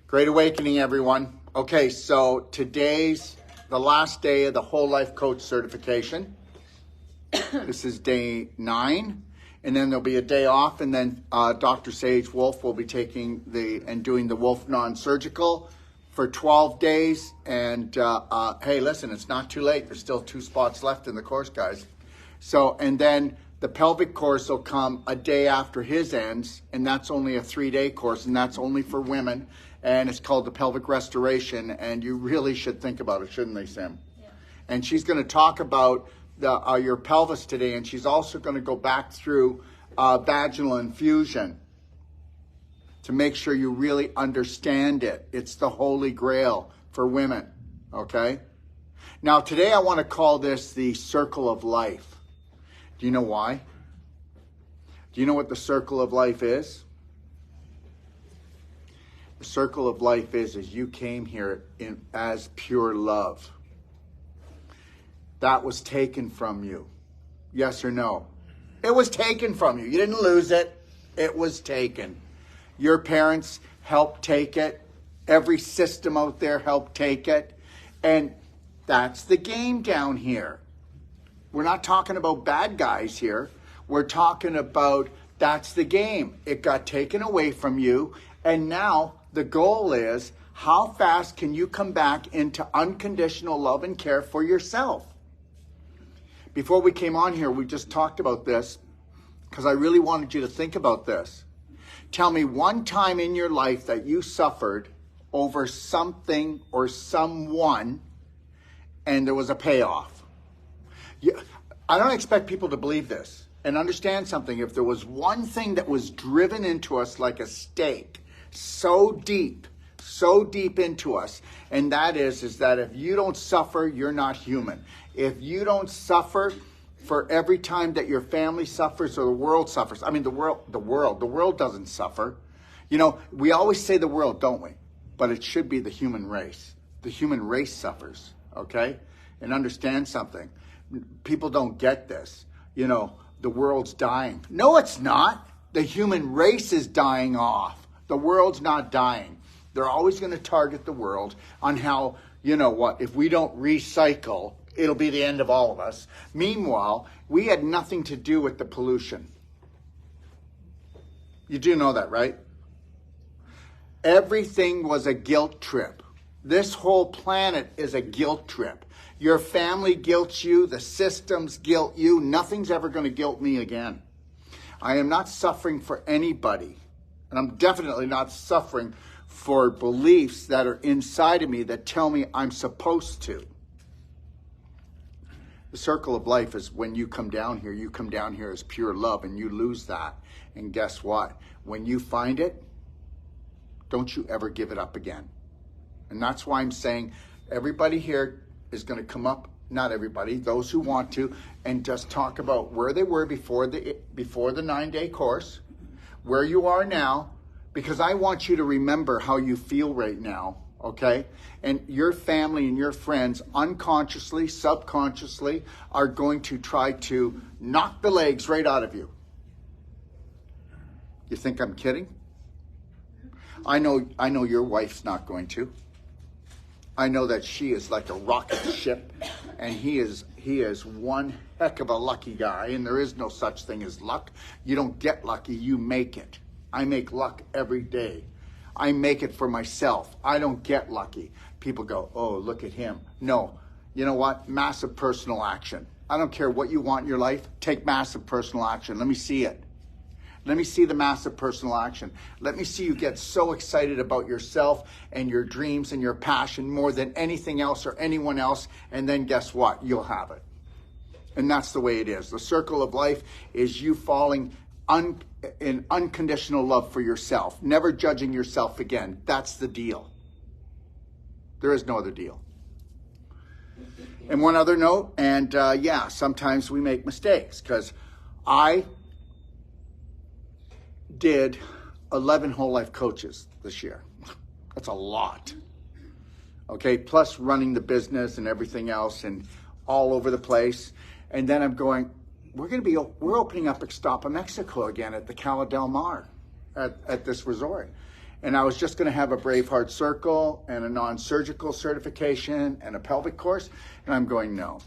Great awakening, everyone. Okay, so today's the last day of the Whole Life Coach certification. This is day 9, and then there'll be a day off, and then Dr. Sage Wolf will be taking doing the Wolf non-surgical for 12 days. And hey, listen, it's not too late. There's still 2 spots left in the course, guys. So, and then the pelvic course will come a day after his ends, and that's only a 3-day course, and that's only for women. And it's called the Pelvic Restoration, and you really should think about it, shouldn't they, Sam? Yeah. And she's going to talk about your pelvis today, and she's also going to go back through vaginal infusion to make sure you really understand it. It's the holy grail for women, okay? Now, today I want to call this the circle of life. Do you know why? Do you know what the circle of life is? The circle of life is you came here as pure love. That was taken from you. Yes or no? It was taken from you. You didn't lose it. It was taken. Your parents helped take it. Every system out there helped take it. And that's the game down here. We're not talking about bad guys here. We're talking about that's the game. It got taken away from you, and now the goal is how fast can you come back into unconditional love and care for yourself? Before we came on here, we just talked about this because I really wanted you to think about this. Tell me one time in your life that you suffered over something or someone and there was a payoff. I don't expect people to believe this. And understand something, if there was one thing that was driven into us like a stake, so deep into us, and that is that if you don't suffer, you're not human. If you don't suffer for every time that your family suffers or the world suffers, I mean the world doesn't suffer. You know, we always say the world, don't we? But it should be the human race. The human race suffers, okay? And understand something. People don't get this. You know, the world's dying. No, it's not. The human race is dying off. The world's not dying. They're always going to target the world on how, you know what, if we don't recycle, it'll be the end of all of us. Meanwhile, we had nothing to do with the pollution. You do know that, right? Everything was a guilt trip. This whole planet is a guilt trip. Your family guilts you, the systems guilt you. Nothing's ever going to guilt me again. I am not suffering for anybody. And I'm definitely not suffering for beliefs that are inside of me that tell me I'm supposed to. The circle of life is when you come down here as pure love, and you lose that. And guess what? When you find it, don't you ever give it up again. And that's why I'm saying everybody here is going to come up, not everybody, those who want to, and just talk about where they were before the 9-day course, where you are now, because I want you to remember how you feel right now, okay? And your family and your friends unconsciously, subconsciously are going to try to knock the legs right out of you. You think I'm kidding? I know your wife's not going to. I know that she is like a rocket ship, and he is one heck of a lucky guy, and there is no such thing as luck. You don't get lucky, you make it. I make luck every day. I make it for myself. I don't get lucky. People go, oh, look at him. No, you know what? Massive personal action. I don't care what you want in your life. Take massive personal action. Let me see it. Let me see the massive personal action. Let me see you get so excited about yourself and your dreams and your passion more than anything else or anyone else. And then guess what? You'll have it. And that's the way it is. The circle of life is you falling in unconditional love for yourself, never judging yourself again. That's the deal. There is no other deal. And one other note, and yeah, sometimes we make mistakes, because I did 11 whole life coaches this year. That's a lot. Okay, plus running the business and everything else and all over the place. And then I'm going, we're opening up Ixtapa, Mexico again at the Cala del Mar at this resort. And I was just going to have a Braveheart Circle and a non-surgical certification and a pelvic course. And I'm going, no.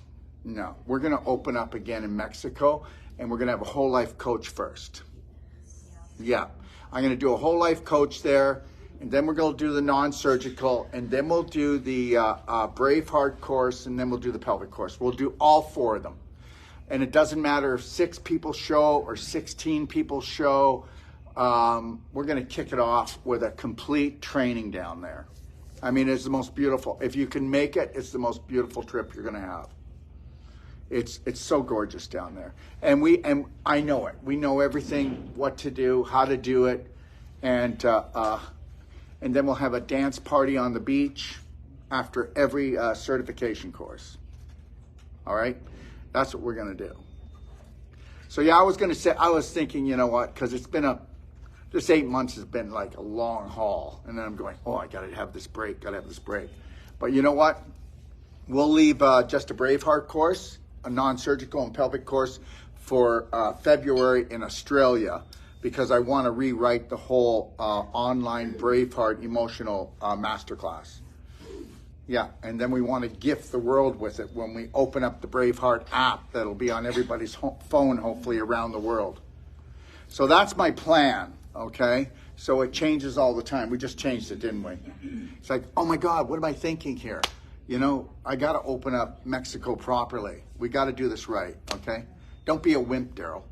We're going to open up again in Mexico, and we're going to have a whole life coach first. Yeah. I'm going to do a whole life coach there, and then we're going to do the non-surgical, and then we'll do the Braveheart course, and then we'll do the pelvic course. We'll do all 4 of them. And it doesn't matter if 6 people show or 16 people show. We're going to kick it off with a complete training down there. I mean, it's the most beautiful. If you can make it, it's the most beautiful trip you're going to have. It's so gorgeous down there. And I know it. We know everything, what to do, how to do it. And then we'll have a dance party on the beach after every certification course. All right? That's what we're going to do. So yeah, I was thinking, you know what, because this 8 months has been like a long haul. And then I'm going, I got to have this break, But you know what? We'll leave just a Braveheart course, a non-surgical and pelvic course for February in Australia, because I want to rewrite the whole online Braveheart emotional masterclass. Yeah, and then we want to gift the world with it when we open up the Braveheart app that'll be on everybody's phone, hopefully around the world. So that's my plan, okay? So it changes all the time. We just changed it, didn't we? It's like, oh my God, what am I thinking here? You know, I got to open up Mexico properly. We got to do this right, okay? Don't be a wimp, Daryl,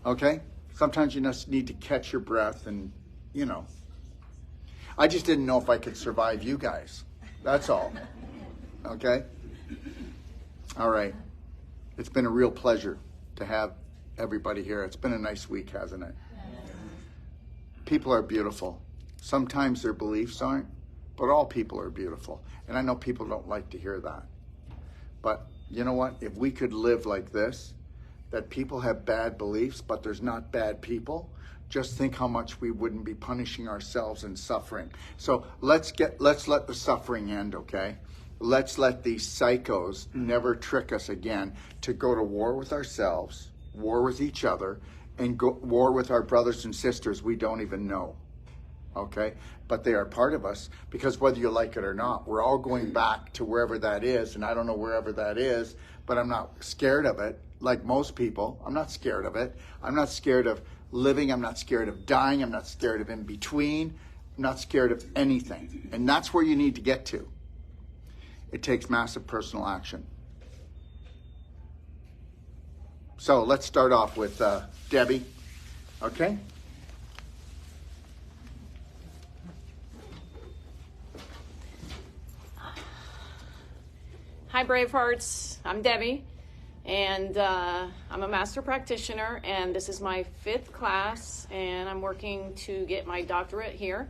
okay? Sometimes you just need to catch your breath and, you know. I just didn't know if I could survive you guys. That's all, okay? All right. It's been a real pleasure to have everybody here. It's been a nice week, hasn't it? People are beautiful. Sometimes their beliefs aren't, but all people are beautiful. And I know people don't like to hear that. But you know what? If we could live like this, that people have bad beliefs, but there's not bad people, just think how much we wouldn't be punishing ourselves and suffering. So let's let the suffering end, okay? Let's let these psychos never trick us again to go to war with ourselves, war with each other, and war with our brothers and sisters we don't even know, okay? But they are part of us, because whether you like it or not, we're all going back to wherever that is, and I don't know wherever that is, but I'm not scared of it. Like most people, I'm not scared of it. I'm not scared of living. I'm not scared of dying. I'm not scared of in between. I'm not scared of anything. And that's where you need to get to. It takes massive personal action. So let's start off with Debbie, okay? Hi Bravehearts, I'm Debbie, and I'm a master practitioner, and this is my 5th class, and I'm working to get my doctorate here.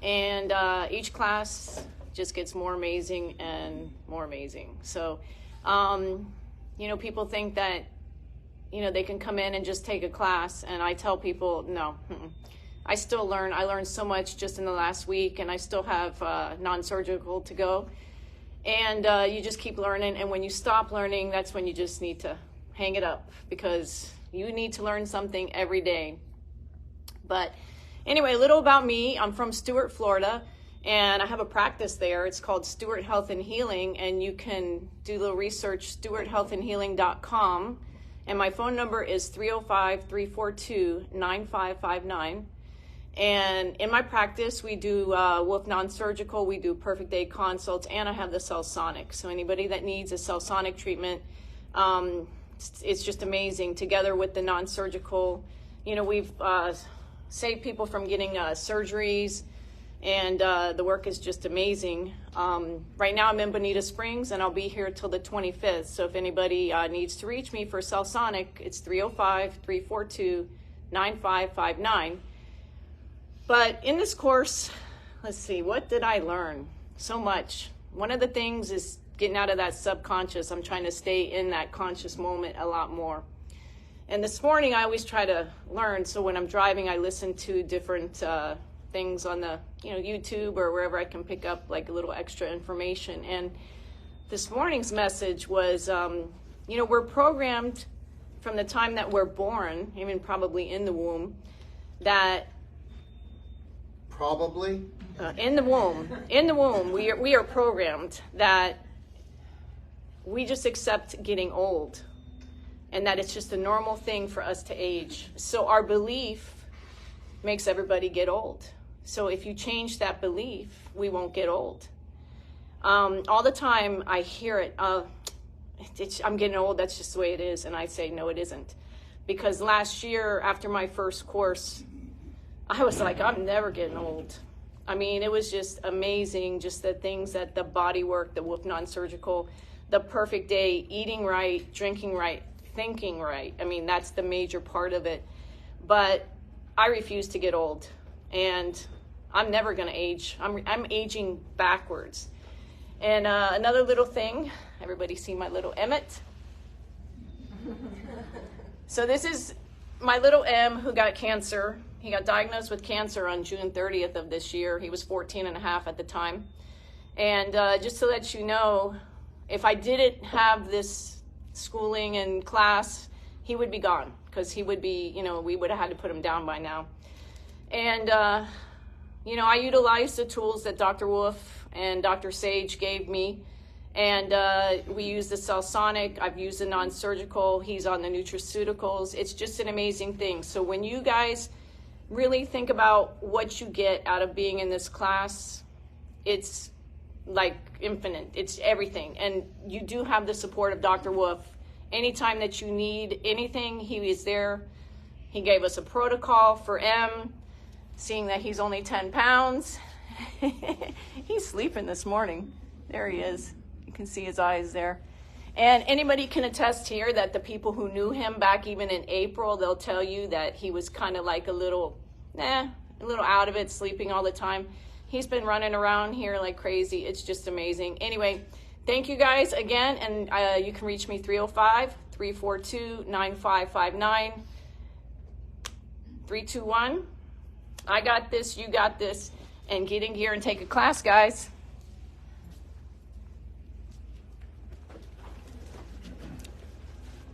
And each class just gets more amazing and more amazing. So, you know, people think that, you know, they can come in and just take a class, and I tell people, no, I still learn. I learned so much just in the last week, and I still have non-surgical to go. And you just keep learning, and when you stop learning, that's when you just need to hang it up, because you need to learn something every day. But anyway, a little about me. I'm from Stuart, Florida, and I have a practice there. It's called Stuart Health and Healing, and you can do a little research, stuarthealthandhealing.com, and my phone number is 305-342-9559. And in my practice, we do with non-surgical, we do perfect day consults, and I have the Cellsonic. So anybody that needs a Cellsonic treatment, it's just amazing. Together with the non-surgical, you know, we've saved people from getting surgeries, and the work is just amazing. Right now I'm in Bonita Springs, and I'll be here till the 25th. So if anybody needs to reach me for Cellsonic, it's 305-342-9559. But in this course, let's see, what did I learn? So much. One of the things is getting out of that subconscious. I'm trying to stay in that conscious moment a lot more. And this morning, I always try to learn. So when I'm driving, I listen to different things on the, you know, YouTube or wherever I can pick up like a little extra information. And this morning's message was, you know, we're programmed from the time that we're born, even probably in the womb, that Probably. In the womb, we are programmed that we just accept getting old and that it's just a normal thing for us to age. So our belief makes everybody get old. So if you change that belief, we won't get old. All the time I hear it, I'm getting old, that's just the way it is. And I say, no, it isn't. Because last year, after my first course, I was like, I'm never getting old. I mean, it was just amazing, just the things that the body work, the Wolf Non-Surgical, the perfect day, eating right, drinking right, thinking right. I mean, that's the major part of it. But I refuse to get old. And I'm never going to age. I'm aging backwards. And another little thing, everybody see my little Emmett? So this is my little M who got cancer. He got diagnosed with cancer on June 30th of this year. He was 14 and a half at the time. And just to let you know, if I didn't have this schooling and class, he would be gone because he would be, we would have had to put him down by now. And, I utilized the tools that Dr. Wolf and Dr. Sage gave me. And we use the Cellsonic. I've used the non-surgical. He's on the nutraceuticals. It's just an amazing thing. So when you guys really think about what you get out of being in this class, it's like infinite. It's everything. And you do have the support of Dr. Wolf. Anytime that you need anything, he is there. He gave us a protocol for M, seeing that he's only 10 pounds. He's sleeping this morning. There he is. You can see his eyes there. And anybody can attest here that the people who knew him back even in April, they'll tell you that he was kind of like a little out of it, sleeping all the time. He's been running around here like crazy. It's just amazing. Anyway, thank you guys again. And you can reach me 305-342-9559. 321. I got this, you got this. And get in gear and take a class, guys.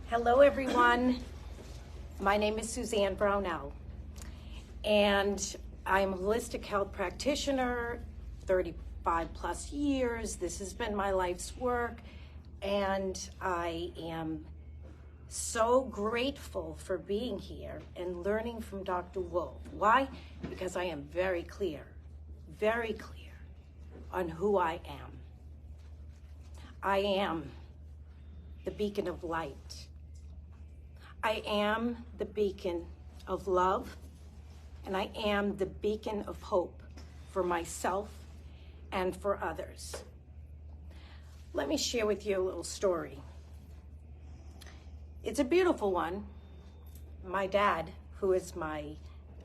Hello, everyone. My name is Suzanne Brownell, and I'm a holistic health practitioner, 35 plus years. This has been my life's work, and I am so grateful for being here and learning from Dr. Wolf. Why? Because I am very clear on who I am. I am the beacon of light. I am the beacon of love, and I am the beacon of hope for myself and for others. Let me share with you a little story. It's a beautiful one. My dad, who is my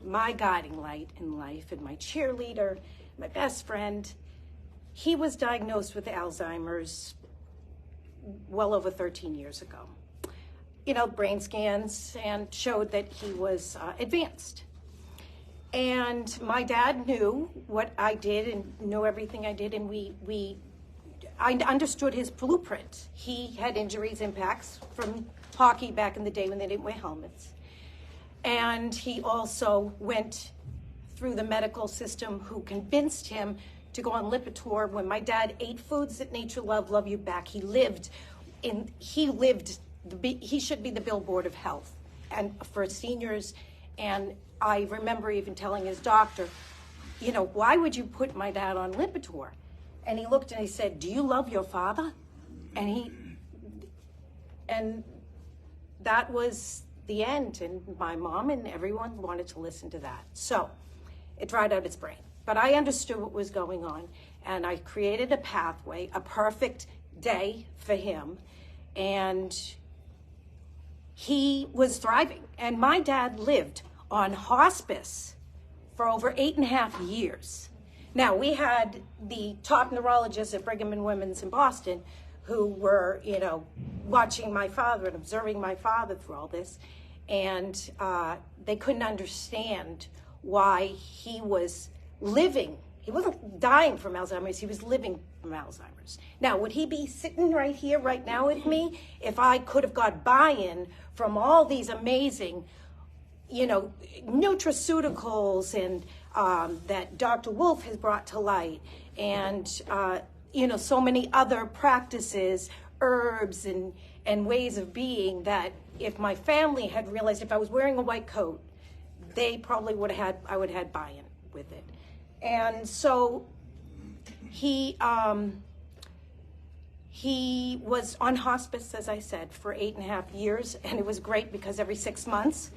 guiding light in life and my cheerleader, my best friend, he was diagnosed with Alzheimer's well over 13 years ago. Brain scans and showed that he was advanced. And my dad knew what I did and knew everything I did, and I understood his blueprint. He had injuries, impacts from hockey back in the day when they didn't wear helmets. And he also went through the medical system who convinced him to go on Lipitor. When my dad ate foods that nature loved, love you back, he should be the billboard of health and for seniors. And I remember even telling his doctor, why would you put my dad on Lipitor? And he looked and he said, do you love your father? And that was the end. And my mom and everyone wanted to listen to that. So it dried out his brain. But I understood what was going on. And I created a pathway, a perfect day for him. And he was thriving. And my dad lived on hospice for over 8.5 years. Now, we had the top neurologists at Brigham and Women's in Boston who were, watching my father and observing my father through all this. And they couldn't understand why he was living. He wasn't dying from Alzheimer's, he was living from Alzheimer's. Now, would he be sitting right here, right now with me if I could have got buy-in from all these amazing, nutraceuticals and that Dr. Wolf has brought to light, and so many other practices, herbs and ways of being, that if my family had realized, if I was wearing a white coat, they probably I would have had buy-in with it. And so he was on hospice, as I said, for 8.5 years, and it was great because every 6 months,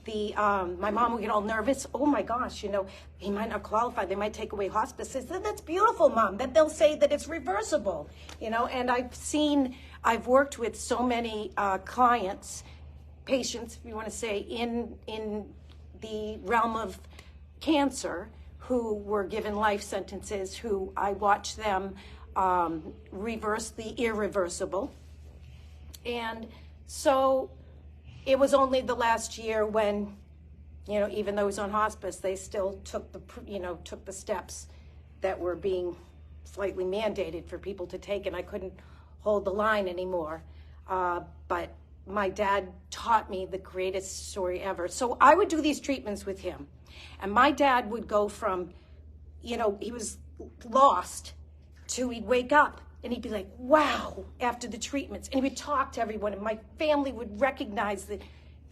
my mom would get all nervous. Oh my gosh, he might not qualify. They might take away hospice. I said, that's beautiful, Mom. That they'll say that it's reversible, And I've worked with so many clients, patients, if you want to say, in the realm of cancer, who were given life sentences, who I watched them reverse the irreversible. And so it was only the last year when, even though he was on hospice, they still took the steps that were being slightly mandated for people to take, and I couldn't hold the line anymore. But my dad taught me the greatest story ever. So I would do these treatments with him, and my dad would go from, he was lost, to he'd wake up and he'd be like, wow, after the treatments. And he would talk to everyone, and my family would recognize that,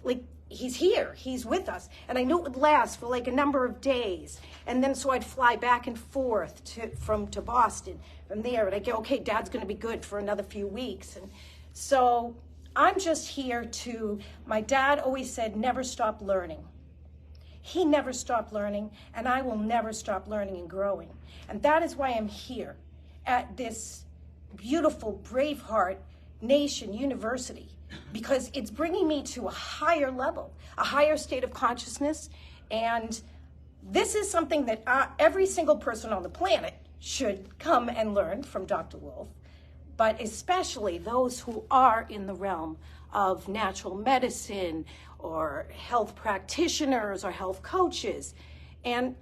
like, he's here, he's with us. And I knew it would last for like a number of days. And then so I'd fly back and forth to Boston from there. And I'd go, okay, Dad's gonna be good for another few weeks. And so I'm just here my dad always said, never stop learning. He never stopped learning, and I will never stop learning and growing. And that is why I'm here at this beautiful Braveheart Nation University, because it's bringing me to a higher level, a higher state of consciousness. And this is something that every single person on the planet should come and learn from Dr. Wolf, but especially those who are in the realm of natural medicine or health practitioners or health coaches. And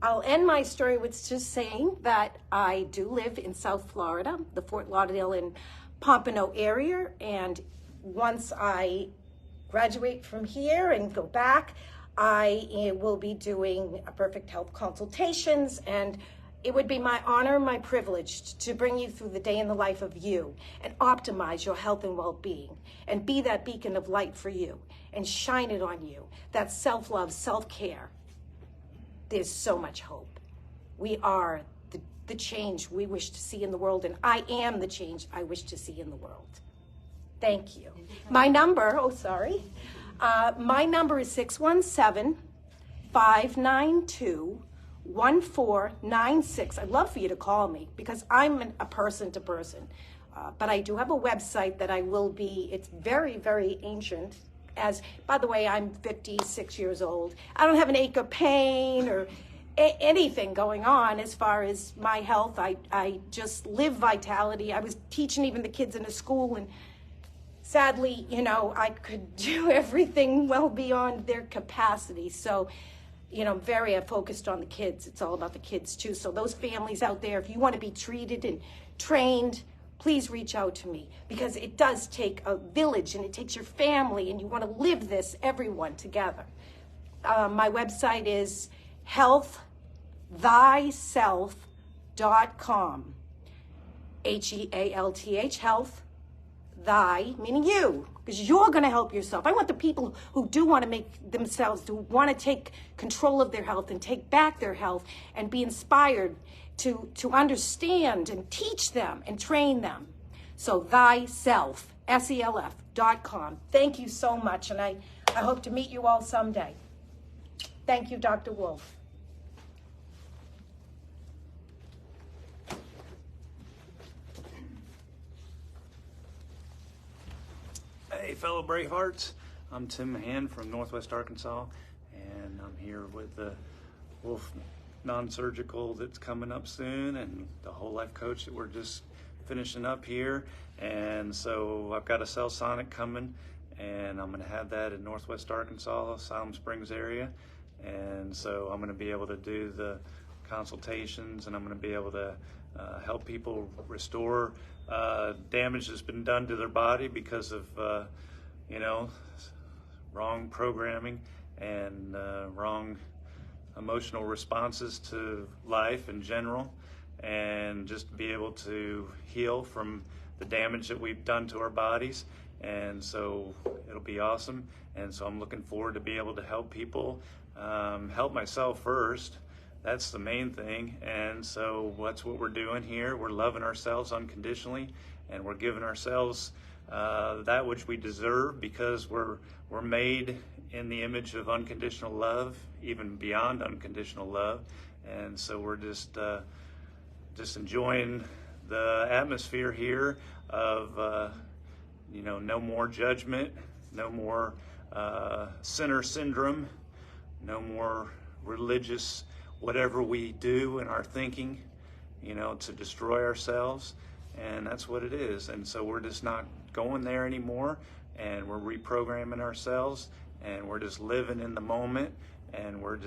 I'll end my story with just saying that I do live in South Florida, the Fort Lauderdale and Pompano area. And once I graduate from here and go back, I will be doing Perfect Health consultations. And it would be my honor, my privilege to bring you through the day in the life of you and optimize your health and well-being and be that beacon of light for you and shine it on you. That self-love, self-care. There's so much hope. We are the change we wish to see in the world, and I am the change I wish to see in the world. Thank you. My number, my number is 617-592-1496. I'd love for you to call me because I'm a person to person. But I do have a website that it's very, very ancient. By the way, I'm 56 years old. I don't have an ache of pain or anything going on as far as my health. I just live vitality. I was teaching even the kids in the school, and sadly, I could do everything well beyond their capacity. So, I'm very focused on the kids. It's all about the kids too. So those families out there, if you want to be treated and trained, please reach out to me, because it does take a village, and it takes your family, and you want to live this, everyone together. My website is healththyself.com. HEALTH, health, thy, meaning you, because you're going to help yourself. I want the people who do want to make themselves, who want to take control of their health and take back their health and be inspired to understand and teach them and train them. So thyself, SELF.com. Thank you so much, and I hope to meet you all someday. Thank you, Dr. Wolf. Hey, fellow Bravehearts. I'm Tim Mahan from Northwest Arkansas, and I'm here with the Wolf Non-Surgical that's coming up soon, and the Whole Life Coach that we're just finishing up here. And so I've got a Cell Sonic coming, and I'm going to have that in Northwest Arkansas, Salem Springs area. And so I'm going to be able to do the consultations, and I'm going to be able to help people restore damage that's been done to their body because of wrong programming. and wrong emotional responses to life in general, and just be able to heal from the damage that we've done to our bodies. And so it'll be awesome. And so I'm looking forward to be able to help people, help myself first. That's the main thing. And so that's what we're doing here. We're loving ourselves unconditionally, and we're giving ourselves that which we deserve, because we're made in the image of unconditional love, even beyond unconditional love. And so we're just enjoying the atmosphere here of no more judgment, no more sinner syndrome, no more religious whatever we do in our thinking, to destroy ourselves. And that's what it is. And so we're just not going there anymore, and we're reprogramming ourselves, and we're just living in the moment, and we're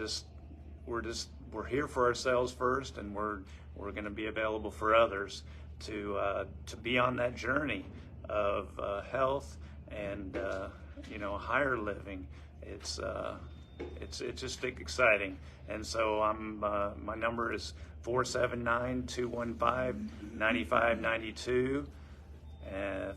here for ourselves first, and we're going to be available for others to be on that journey of health and higher living. It's just exciting. And so my number is 479-215-9592,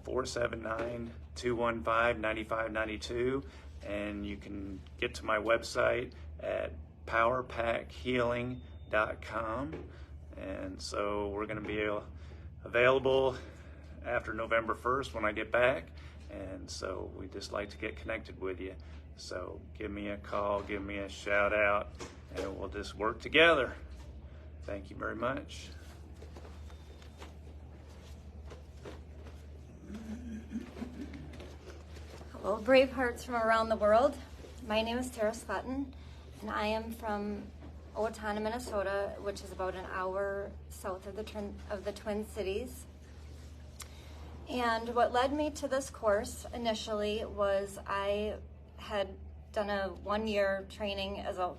479-215-9592, and you can get to my website at powerpackhealing.com. And so we're going to be available after November 1st when I get back, and so we just like to get connected with you. So give me a call, give me a shout out, and we'll just work together. Thank you very much. Hello, brave hearts from around the world. My name is Tara Slutton, and I am from Owatonna, Minnesota, which is about an hour south of the Twin Cities. And what led me to this course initially was I had done a 1-year training as a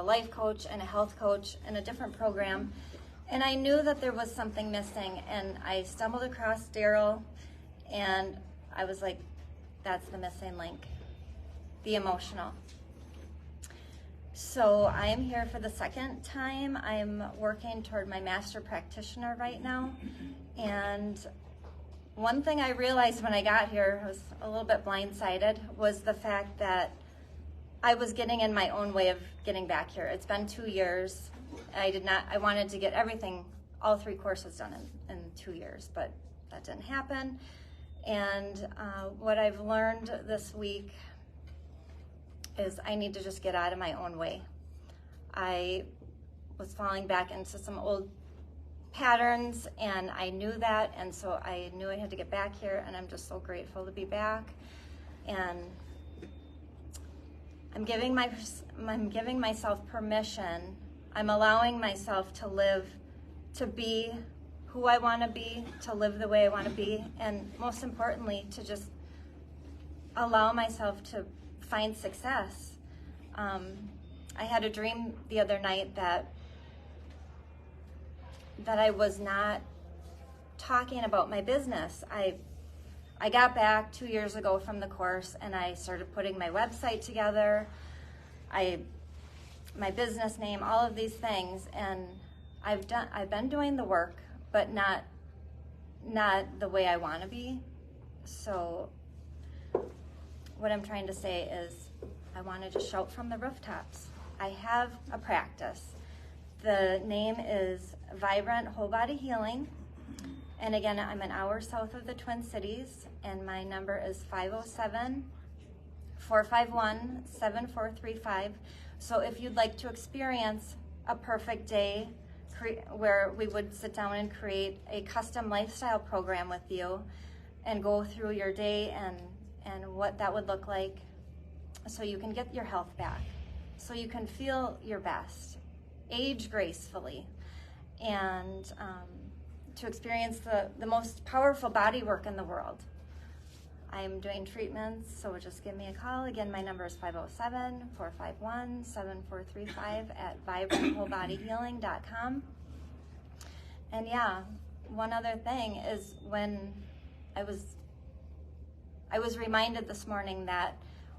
life coach and a health coach in a different program, and I knew that there was something missing, and I stumbled across Daryl, and I was like, that's the missing link, the emotional. So I am here for the second time. I'm working toward my master practitioner right now, and one thing I realized when I got here, I was a little bit blindsided, was the fact that I was getting in my own way of getting back here. It's been 2 years. I wanted to get everything, all 3 courses done in 2 years, but that didn't happen. And what I've learned this week is I need to just get out of my own way. I was falling back into some old patterns, and I knew that, and so I knew I had to get back here, and I'm just so grateful to be back. And I'm giving myself permission. I'm allowing myself to live, to be who I want to be, to live the way I want to be, and most importantly, to just allow myself to find success. I had a dream the other night that I was not talking about my business. I got back 2 years ago from the course, and I started putting my website together, my business name, all of these things, and I've been doing the work, but not the way I want to be. So what I'm trying to say is I want to just shout from the rooftops. I have a practice. The name is Vibrant Whole Body Healing. And again, I'm an hour south of the Twin Cities, and my number is 507-451-7435. So if you'd like to experience a perfect day where we would sit down and create a custom lifestyle program with you and go through your day and what that would look like, so you can get your health back, so you can feel your best, age gracefully, and to experience the most powerful body work in the world. I'm doing treatments, so just give me a call. Again, my number is 507-451-7435 at vibrantwholebodyhealing.com. And yeah, one other thing is when I was reminded this morning that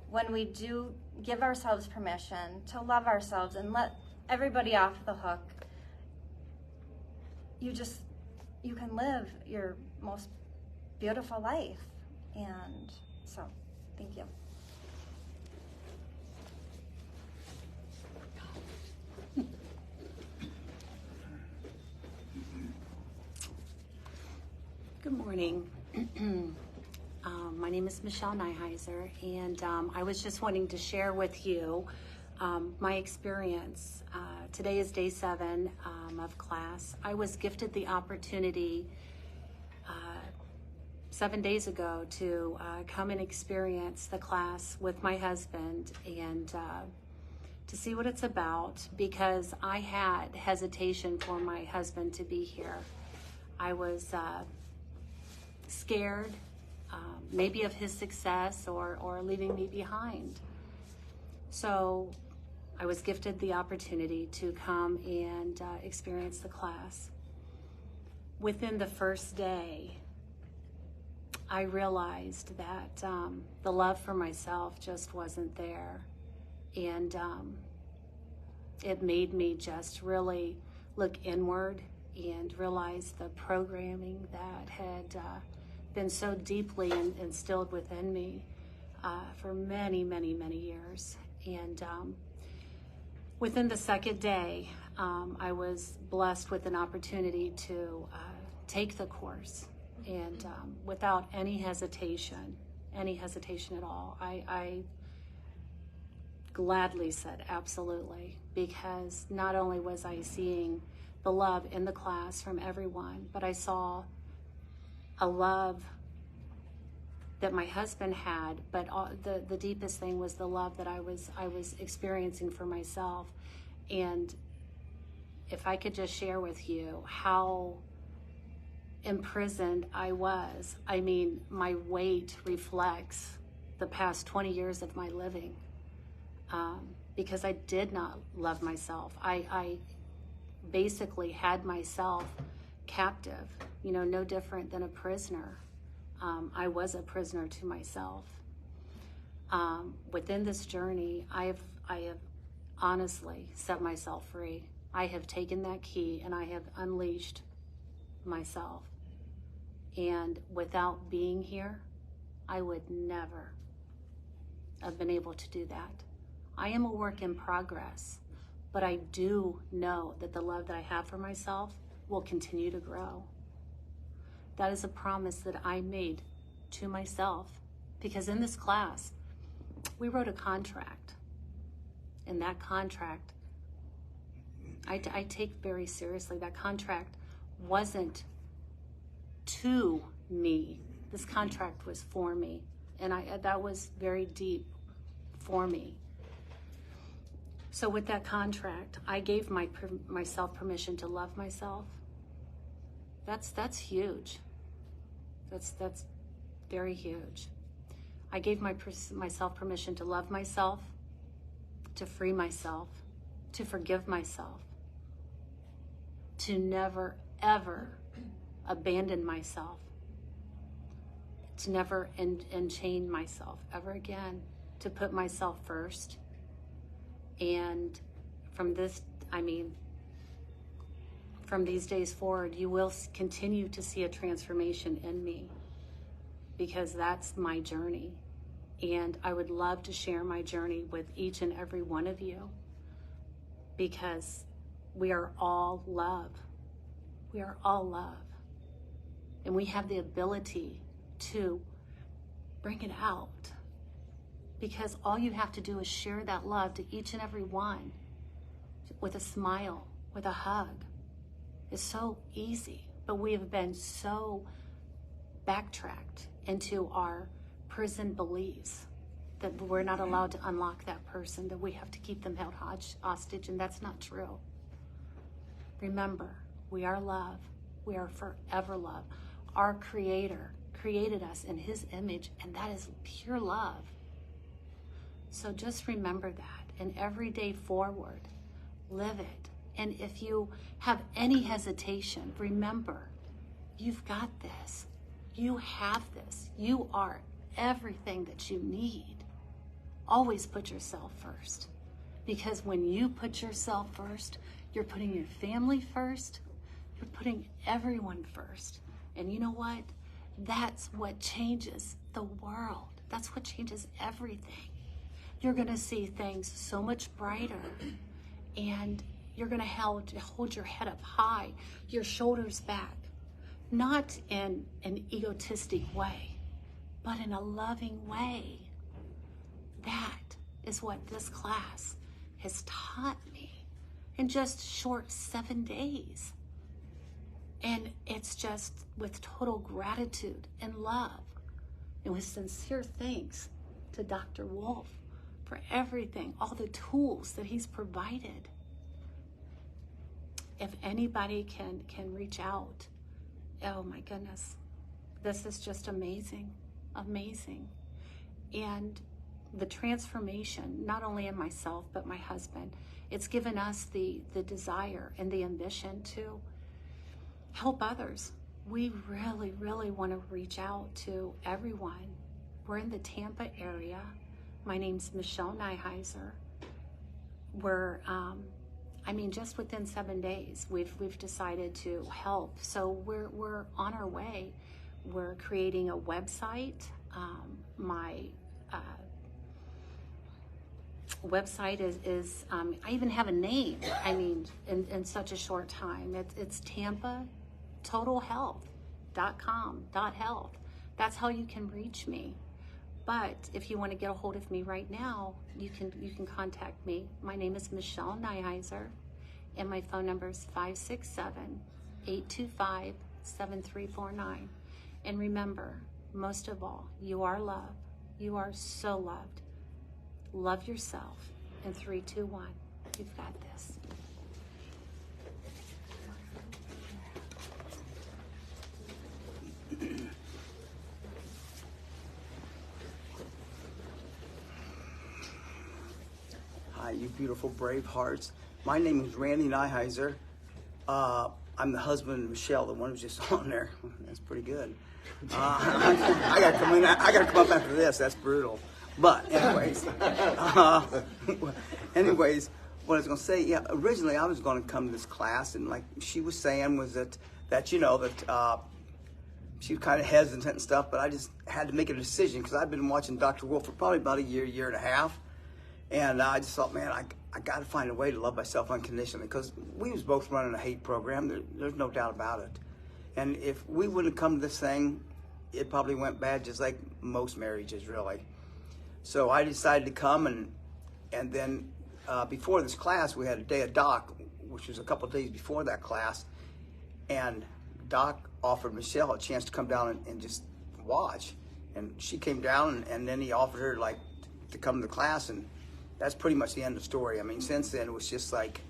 when we do give ourselves permission to love ourselves and let everybody off the hook, you can live your most beautiful life. And so, thank you. Good morning. My name is Michelle Nyheiser, and I was just wanting to share with you my experience. Today is day 7 of class. I was gifted the opportunity 7 days ago to come and experience the class with my husband and to see what it's about, because I had hesitation for my husband to be here. I was scared, maybe of his success or leaving me behind. So I was gifted the opportunity to come and experience the class. Within the first day, I realized that the love for myself just wasn't there. And it made me just really look inward and realize the programming that had been so deeply instilled within me for many, many, many years. And within the second day, I was blessed with an opportunity to take the course. And without any hesitation at all, I gladly said absolutely, because not only was I seeing the love in the class from everyone, but I saw a love that my husband had, but the deepest thing was the love that I was experiencing for myself. And if I could just share with you how imprisoned I was. I mean, my weight reflects the past 20 years of my living, because I did not love myself. I basically had myself captive, no different than a prisoner. I was a prisoner to myself. Within this journey, I have honestly set myself free. I have taken that key and I have unleashed myself. And without being here, I would never have been able to do that. I am a work in progress, but I do know that the love that I have for myself will continue to grow. That is a promise that I made to myself, because in this class, we wrote a contract. And that contract, I take very seriously. That contract wasn't to me. This contract was for me. And that was very deep for me. So with that contract, I gave myself permission to love myself. That's huge. That's very huge. I gave myself permission to love myself, to free myself, to forgive myself, to never, ever abandon myself, to never enchain myself ever again, to put myself first. And from these days forward, you will continue to see a transformation in me, because that's my journey. And I would love to share my journey with each and every one of you, because we are all love. We are all love. And we have the ability to bring it out, because all you have to do is share that love to each and every one with a smile, with a hug. It's so easy, but we have been so backtracked into our prison beliefs that we're not allowed to unlock that person, that we have to keep them held hostage, and that's not true. Remember, we are love. We are forever love. Our Creator created us in His image, and that is pure love. So just remember that, and every day forward, live it. And if you have any hesitation, remember, you've got this. You have this. You are everything that you need. always put yourself first. Because when you put yourself first, you're putting your family first, you're putting everyone first. And you know what? That's what changes the world. That's what changes everything. You're going to see things so much brighter, and you're going to hold your head up high, your shoulders back, not in an egotistic way, but in a loving way. That is what this class has taught me in just short 7 days. And it's just with total gratitude and love and with sincere thanks to Dr. Wolf for everything, all the tools that he's provided. If anybody can reach out, oh my goodness, this is just amazing, amazing. And the transformation, not only in myself, but my husband, it's given us the desire and the ambition to help others. We really, really want to reach out to everyone. We're in the Tampa area. My name's Michelle Nyheiser. We're, just within 7 days, we've decided to help. So we're on our way. We're creating a website. My website is I even have a name. In such a short time. It's TampaTotalHealth.com.health. That's how you can reach me. But if you want to get a hold of me right now, you can contact me. My name is Michelle Nyheiser, and my phone number is 567-825-7349. And remember, most of all, you are loved. You are so loved. Love yourself. In 3, 2, 1, you've got this. Hi, you beautiful brave hearts. My name is Randy Nyheiser. I'm the husband of Michelle, the one who's just on there. That's pretty good. I gotta come up after this. That's brutal. But anyways, what I was gonna say, yeah, originally I was gonna come to this class, and like she was saying, was that she was kind of hesitant and stuff, but I just had to make a decision because I've been watching Dr. Wolf for probably about a year and a half. And I just thought, man, I got to find a way to love myself unconditionally, because we was both running a hate program. There's no doubt about it. And if we wouldn't have come to this thing, it probably went bad, just like most marriages, really. So I decided to come, and then before this class, we had a day of Doc, which was a couple of days before that class. And Doc offered Michelle a chance to come down and just watch. And she came down, and then he offered her to come to the class, and that's pretty much the end of the story. I mean, since then, it was just like,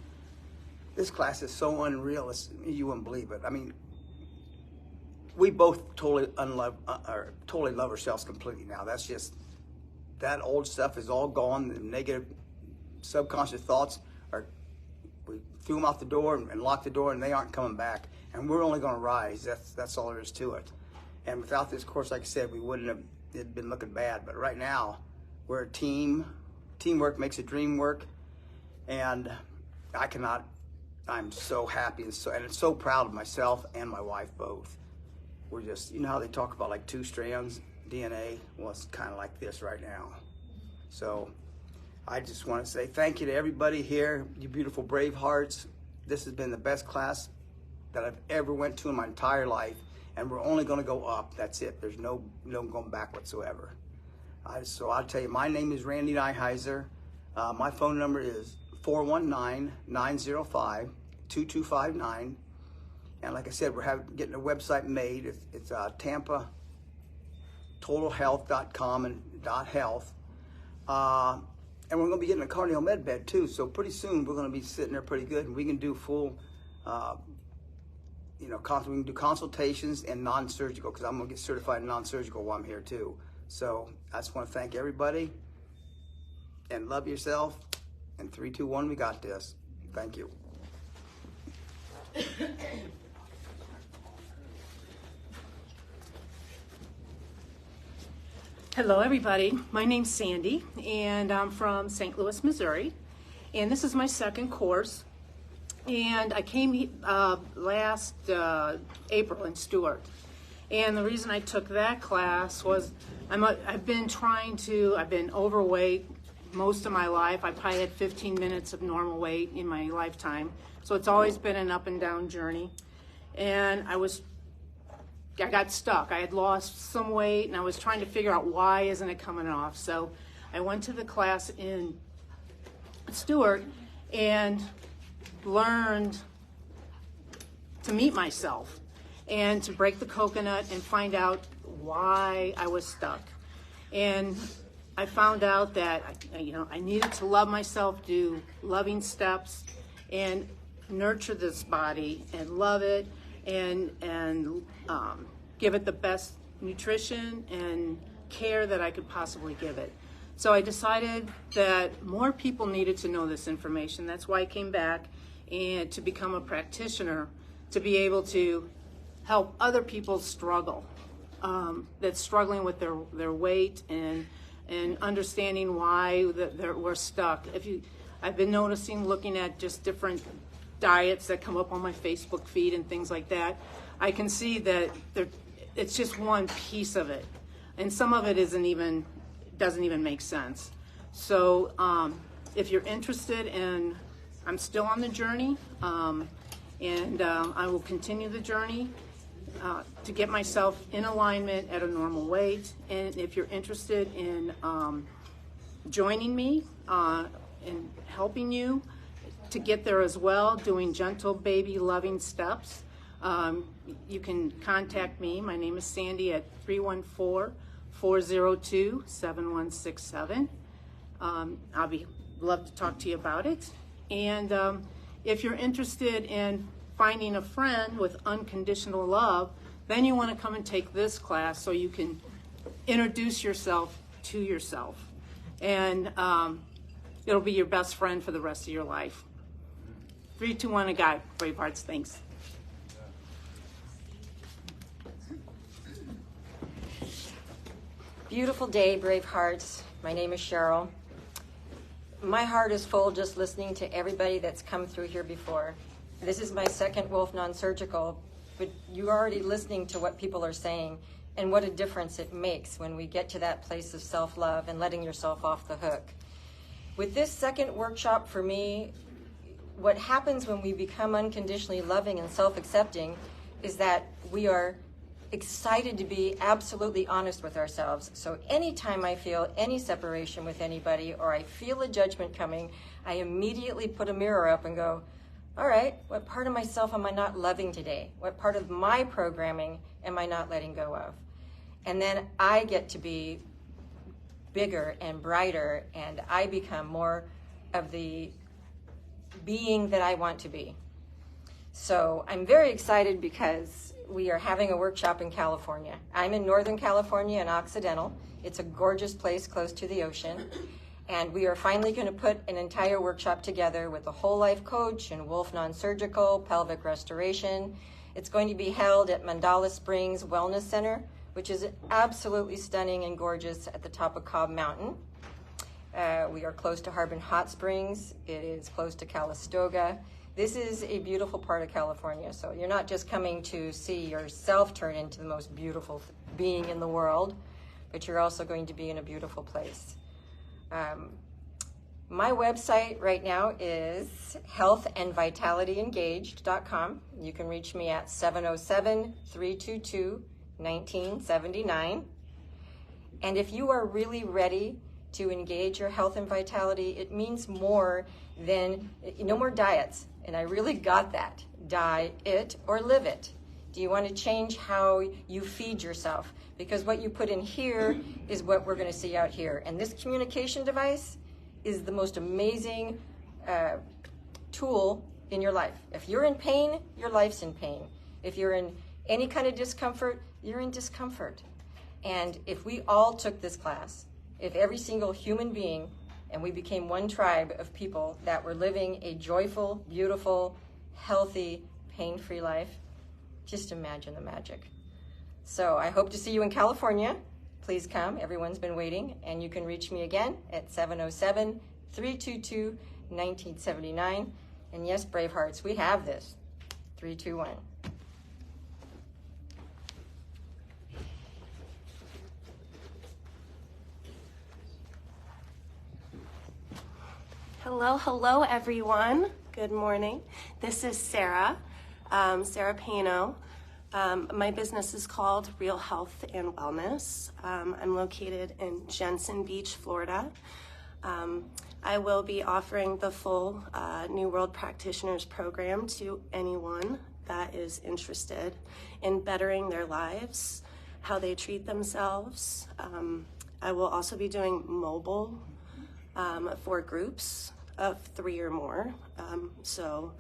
this class is so unreal, you wouldn't believe it. I mean, we both totally love ourselves completely now. That's just, that old stuff is all gone. The negative subconscious thoughts we threw them out the door and locked the door, and they aren't coming back. And we're only going to rise. That's all there is to it. And without this course, like I said, we wouldn't have, it'd been looking bad. But right now, we're a team. Teamwork makes a dream work, and I'm so happy and so proud of myself and my wife both. We're just, you know how they talk about like 2 strands DNA? Well, it's kind of like this right now. So I just want to say thank you to everybody here, you beautiful brave hearts. This has been the best class that I've ever went to in my entire life, and we're only going to go up. That's it. There's no going back whatsoever. So I'll tell you, my name is Randy Nyheiser. My phone number is 419-905-2259. And like I said, we're getting a website made. It's TampaTotalHealth.com and .health. And we're going to be getting a cardio med bed too. So pretty soon we're going to be sitting there pretty good, and we can do full, we can do consultations and non-surgical, because I'm going to get certified in non-surgical while I'm here too. So I just want to thank everybody, and love yourself. And 3, 2, 1, we got this. Thank you. Hello, everybody. My name's Sandy, and I'm from St. Louis, Missouri. And this is my second course. And I came last April in Stuart. And the reason I took that class was I've been overweight most of my life. I probably had 15 minutes of normal weight in my lifetime. So it's always been an up and down journey. And I got stuck. I had lost some weight and I was trying to figure out why isn't it coming off. So I went to the class in Stuart and learned to meet myself and to break the coconut and find out why I was stuck. And I found out that I needed to love myself, do loving steps, and nurture this body and love it and give it the best nutrition and care that I could possibly give it. So I decided that more people needed to know this information. That's why I came back and to become a practitioner, to be able to help other people struggle, that's struggling with their weight and understanding why we're stuck. I've been noticing, looking at just different diets that come up on my Facebook feed and things like that, I can see that it's just one piece of it, and some of it doesn't even make sense. So if you're interested I'm still on the journey, and I will continue the journey to get myself in alignment at a normal weight. And if you're interested in joining me and helping you to get there as well, doing gentle baby loving steps, you can contact me. My name is Sandy at 314-402-7167. I'll love to talk to you about it. And if you're interested in finding a friend with unconditional love, then you want to come and take this class so you can introduce yourself to yourself. And it'll be your best friend for the rest of your life. 3, 2, 1, a guy. Bravehearts, thanks. Beautiful day, Bravehearts. My name is Cheryl. My heart is full just listening to everybody that's come through here before. This is my second Wolf Non-Surgical, but you're already listening to what people are saying and what a difference it makes when we get to that place of self-love and letting yourself off the hook. With this second workshop for me, what happens when we become unconditionally loving and self-accepting is that we are excited to be absolutely honest with ourselves. So anytime I feel any separation with anybody or I feel a judgment coming, I immediately put a mirror up and go, all right, what part of myself am I not loving today? What part of my programming am I not letting go of? And then I get to be bigger and brighter, and I become more of the being that I want to be. So I'm very excited because we are having a workshop in California. I'm in Northern California in Occidental. It's a gorgeous place close to the ocean. And we are finally going to put an entire workshop together with a whole life coach and Wolf Non-Surgical, pelvic restoration. It's going to be held at Mandala Springs Wellness Center, which is absolutely stunning and gorgeous at the top of Cobb Mountain. We are close to Harbin Hot Springs. It is close to Calistoga. This is a beautiful part of California. So you're not just coming to see yourself turn into the most beautiful being in the world, but you're also going to be in a beautiful place. My website right now is healthandvitalityengaged.com. You can reach me at 707-322-1979. And if you are really ready to engage your health and vitality, it means more than, no more diets. And I really got that. Die it or live it. Do you want to change how you feed yourself? Because what you put in here is what we're going to see out here. And this communication device is the most amazing tool in your life. If you're in pain, your life's in pain. If you're in any kind of discomfort, you're in discomfort. And if we all took this class, if every single human being, and we became one tribe of people that were living a joyful, beautiful, healthy, pain-free life, just imagine the magic. So I hope to see you in California. please come. Everyone's been waiting. And you can reach me again at 707-322-1979. And yes, Bravehearts, we have this. 321. Hello, everyone. Good morning. This is Sarah, Sarah Pano. My business is called Real Health and Wellness. I'm located in Jensen Beach, Florida. I will be offering the full New World Practitioners program to anyone that is interested in bettering their lives, how they treat themselves. I will also be doing mobile for groups of 3 or more. So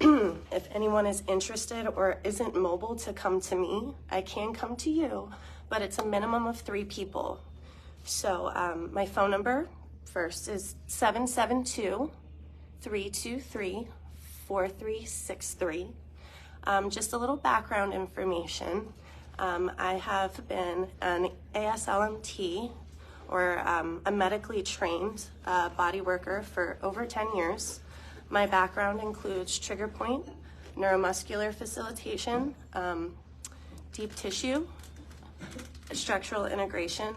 if anyone is interested or isn't mobile to come to me, I can come to you, but it's a minimum of 3 people. So my phone number first is 772-323-4363. Just a little background information. I have been an ASLMT, or a medically trained body worker for over 10 years. My background includes trigger point, neuromuscular facilitation, deep tissue, structural integration,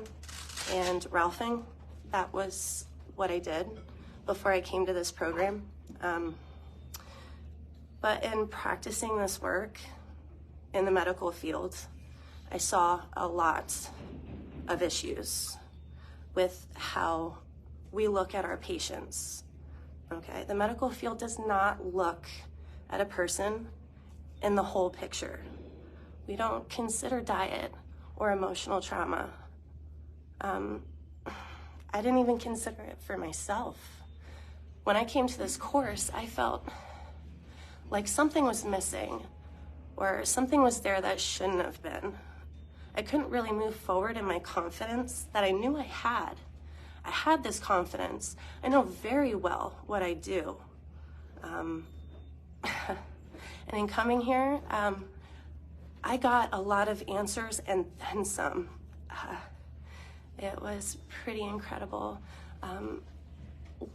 and Ralphing. That was what I did before I came to this program. But in practicing this work in the medical field, I saw a lot of issues with how we look at our patients. Okay, the medical field does not look at a person in the whole picture. We don't consider diet or emotional trauma. I didn't even consider it for myself. When I came to this course, I felt like something was missing, or something was there that shouldn't have been. I couldn't really move forward in my confidence that I knew I had. I had this confidence. I know very well what I do. And in coming here, I got a lot of answers and then some. It was pretty incredible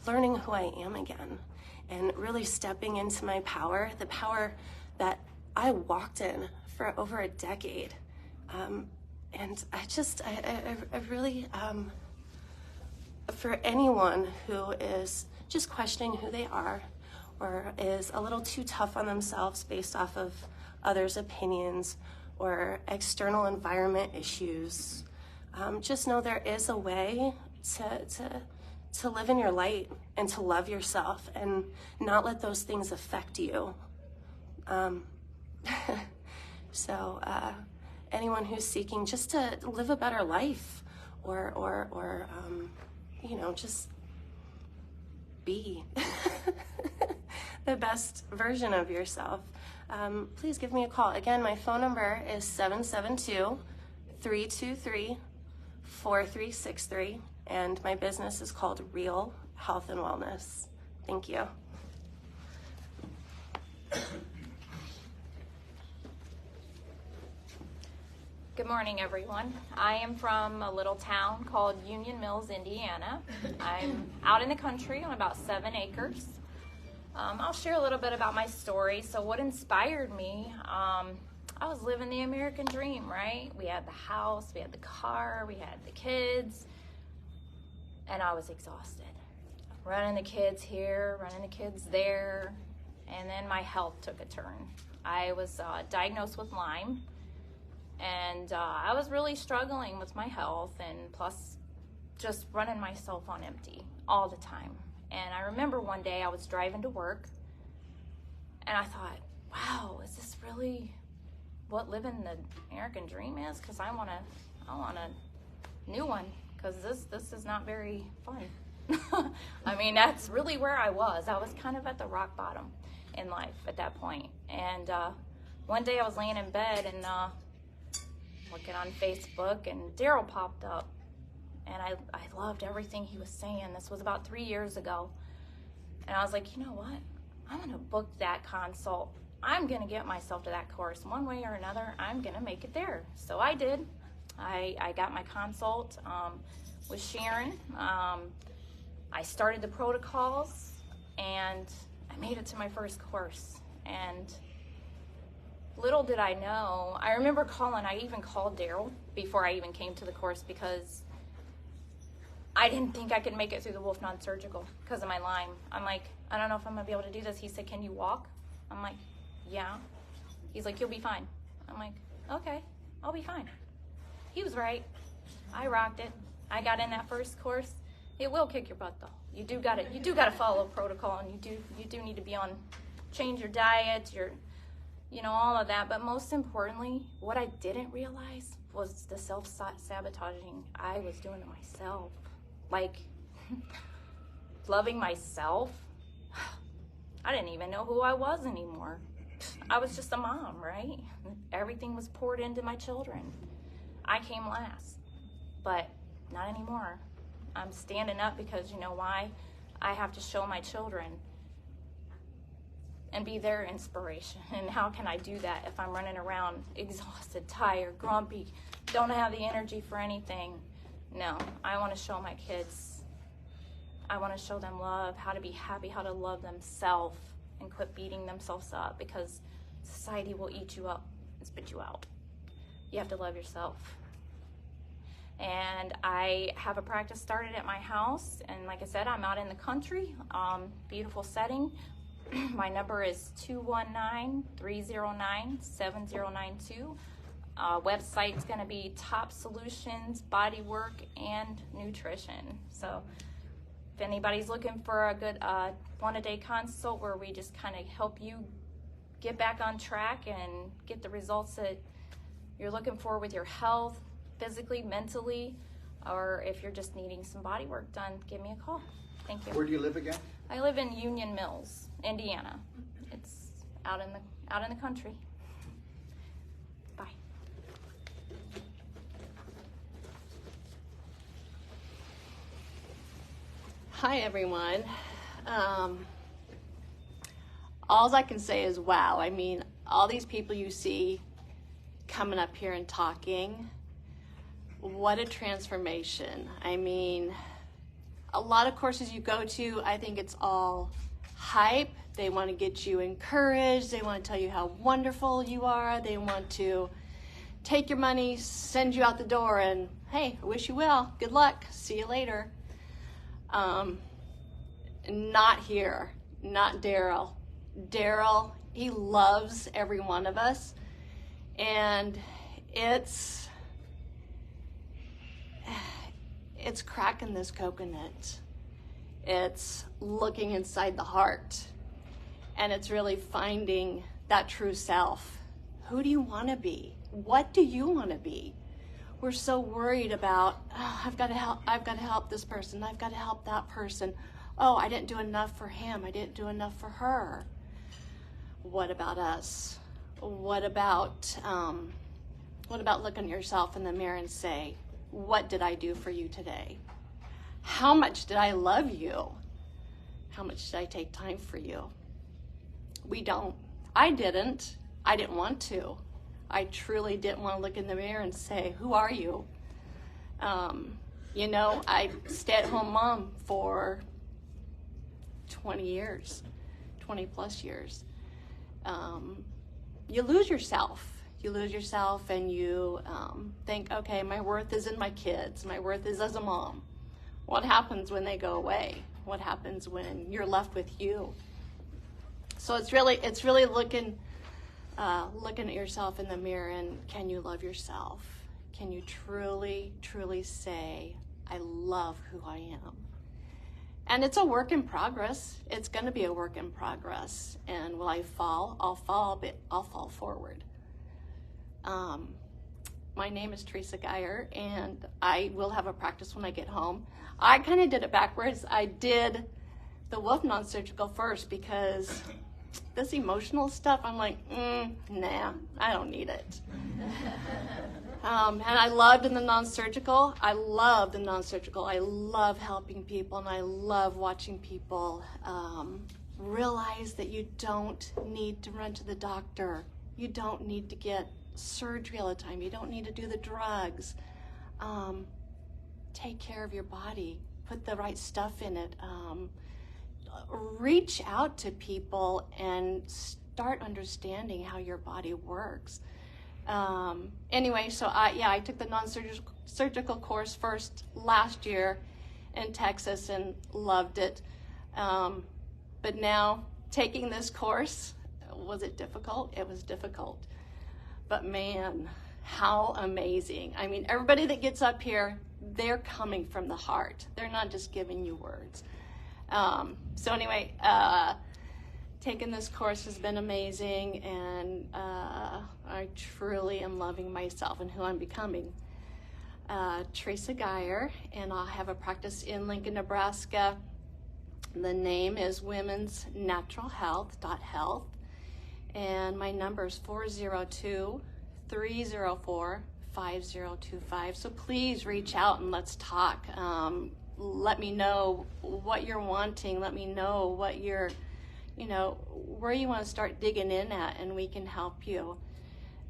learning who I am again and really stepping into my power, the power that I walked in for over a decade. And I really, for anyone who is just questioning who they are or is a little too tough on themselves based off of others' opinions or external environment issues, just know there is a way to live in your light and to love yourself and not let those things affect you. So anyone who's seeking just to live a better life or you know, just be the best version of yourself, please give me a call. Again, my phone number is 772-323-4363, and my business is called Real Health and Wellness. Thank you. Good morning, everyone. I am from a little town called Union Mills, Indiana. I'm out in the country on about 7 acres. I'll share a little bit about my story. So what inspired me, I was living the American dream, right? We had the house, we had the car, we had the kids, and I was exhausted. Running the kids here, running the kids there, and then my health took a turn. I was diagnosed with Lyme. And I was really struggling with my health, and plus just running myself on empty all the time. And I remember one day I was driving to work and I thought, wow, is this really what living the American dream is? Because I want a new one, because this is not very fun. I mean, that's really where I was. I was kind of at the rock bottom in life at that point. And one day I was laying in bed and looking on Facebook, and Daryl popped up, and I loved everything he was saying. This was about 3 years ago, and I was like, you know what? I'm gonna book that consult. I'm gonna get myself to that course one way or another. I'm gonna make it there. So I did. I got my consult with Sharon. I started the protocols, and I made it to my first course. And little did I know, I remember I even called Daryl before I even came to the course, because I didn't think I could make it through the Wolf Non-Surgical because of my Lyme. I'm like, I don't know if I'm gonna be able to do this. He said, can you walk? I'm like, yeah. He's like, you'll be fine. I'm like, okay, I'll be fine. He was right. I rocked it. I got in that first course. It will kick your butt though. You do gotta follow protocol, and you do need to be on, change your diet, all of that. But most importantly, what I didn't realize was the self-sabotaging I was doing to myself. Like, loving myself. I didn't even know who I was anymore. I was just a mom, right? Everything was poured into my children. I came last, but not anymore. I'm standing up because you know why? I have to show my children and be their inspiration. And how can I do that if I'm running around exhausted, tired, grumpy, don't have the energy for anything? No, I want to show my kids. I want to show them love, how to be happy, how to love themselves, and quit beating themselves up, because society will eat you up and spit you out. You have to love yourself. And I have a practice started at my house, and like I said, I'm out in the country, beautiful setting. My number is 219-309-7092. Website's going to be Top Solutions Bodywork and Nutrition. So if anybody's looking for a good one-a-day consult where we just kind of help you get back on track and get the results that you're looking for with your health, physically, mentally, or if you're just needing some body work done, give me a call. Thank you. Where do you live again? I live in Union Mills, Indiana. It's out in the country. Bye. Hi everyone. All I can say is wow. I mean, all these people you see coming up here and talking, what a transformation. I mean, a lot of courses you go to, I think it's all hype. They want to get you encouraged. They want to tell you how wonderful you are. They want to take your money, send you out the door, and hey, I wish you well. Good luck. See you later. Not here. Not Daryl. Daryl, he loves every one of us. And it's cracking this coconut. It's looking inside the heart. And it's really finding that true self. Who do you want to be? What do you want to be? We're so worried about, oh, I've got to help this person. I've got to help that person. Oh, I didn't do enough for him. I didn't do enough for her. What about us? What about looking at yourself in the mirror and say, what did I do for you today? How much did I love you? How much did I take time for you? We don't. I didn't. I didn't want to. I truly didn't want to look in the mirror and say, who are you? I stay-at-home mom for 20 plus years. You lose yourself. You lose yourself and you think, okay, my worth is in my kids. My worth is as a mom. What happens when they go away? What happens when you're left with you? So it's really looking at yourself in the mirror, and can you love yourself? Can you truly, truly say, I love who I am? And it's a work in progress. It's going to be a work in progress. And will I fall? I'll fall, but I'll fall forward. My name is Teresa Geyer, and I will have a practice when I get home. I kind of did it backwards. I did the Wolf Non-Surgical first because this emotional stuff, I'm like, nah, I don't need it. And I loved in the non-surgical. I love the non-surgical. I love helping people, and I love watching people realize that you don't need to run to the doctor You don't need to get surgery all the time. You don't need to do the drugs. Take care of your body. Put the right stuff in it. Reach out to people and start understanding how your body works. Anyway, so I took the non-surgical course first last year in Texas and loved it. But now taking this course, was it difficult? It was difficult. But man, how amazing. I mean, everybody that gets up here, they're coming from the heart. They're not just giving you words. So anyway, taking this course has been amazing, and I truly am loving myself and who I'm becoming. Teresa Geyer, and I'll have a practice in Lincoln, Nebraska. The name is Women's Natural Health.health, and my number is 402-304-5025. So please reach out and let's talk. Let me know what you're wanting. Let me know what you're, where you want to start digging in at, and we can help you.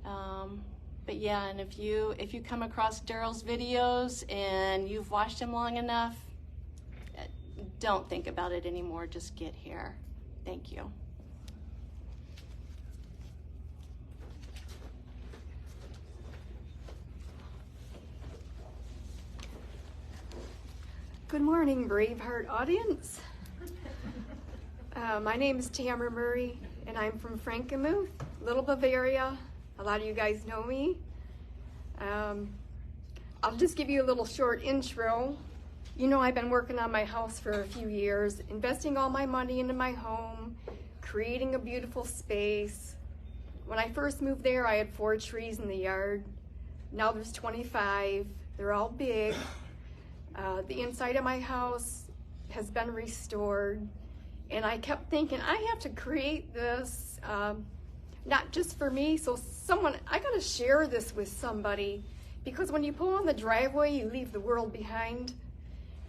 But yeah, and if you come across Daryl's videos and you've watched him long enough, don't think about it anymore. Just get here. Thank you. Good morning, Braveheart audience. My name is Tamara Murray, and I'm from Frankenmuth, Little Bavaria. A lot of you guys know me. I'll just give you a little short intro. You know, I've been working on my house for a few years, investing all my money into my home, creating a beautiful space. When I first moved there, I had 4 trees in the yard. Now there's 25. They're all big. The inside of my house has been restored, and I kept thinking, I have to create this, not just for me, so I gotta share this with somebody, because when you pull on the driveway, you leave the world behind.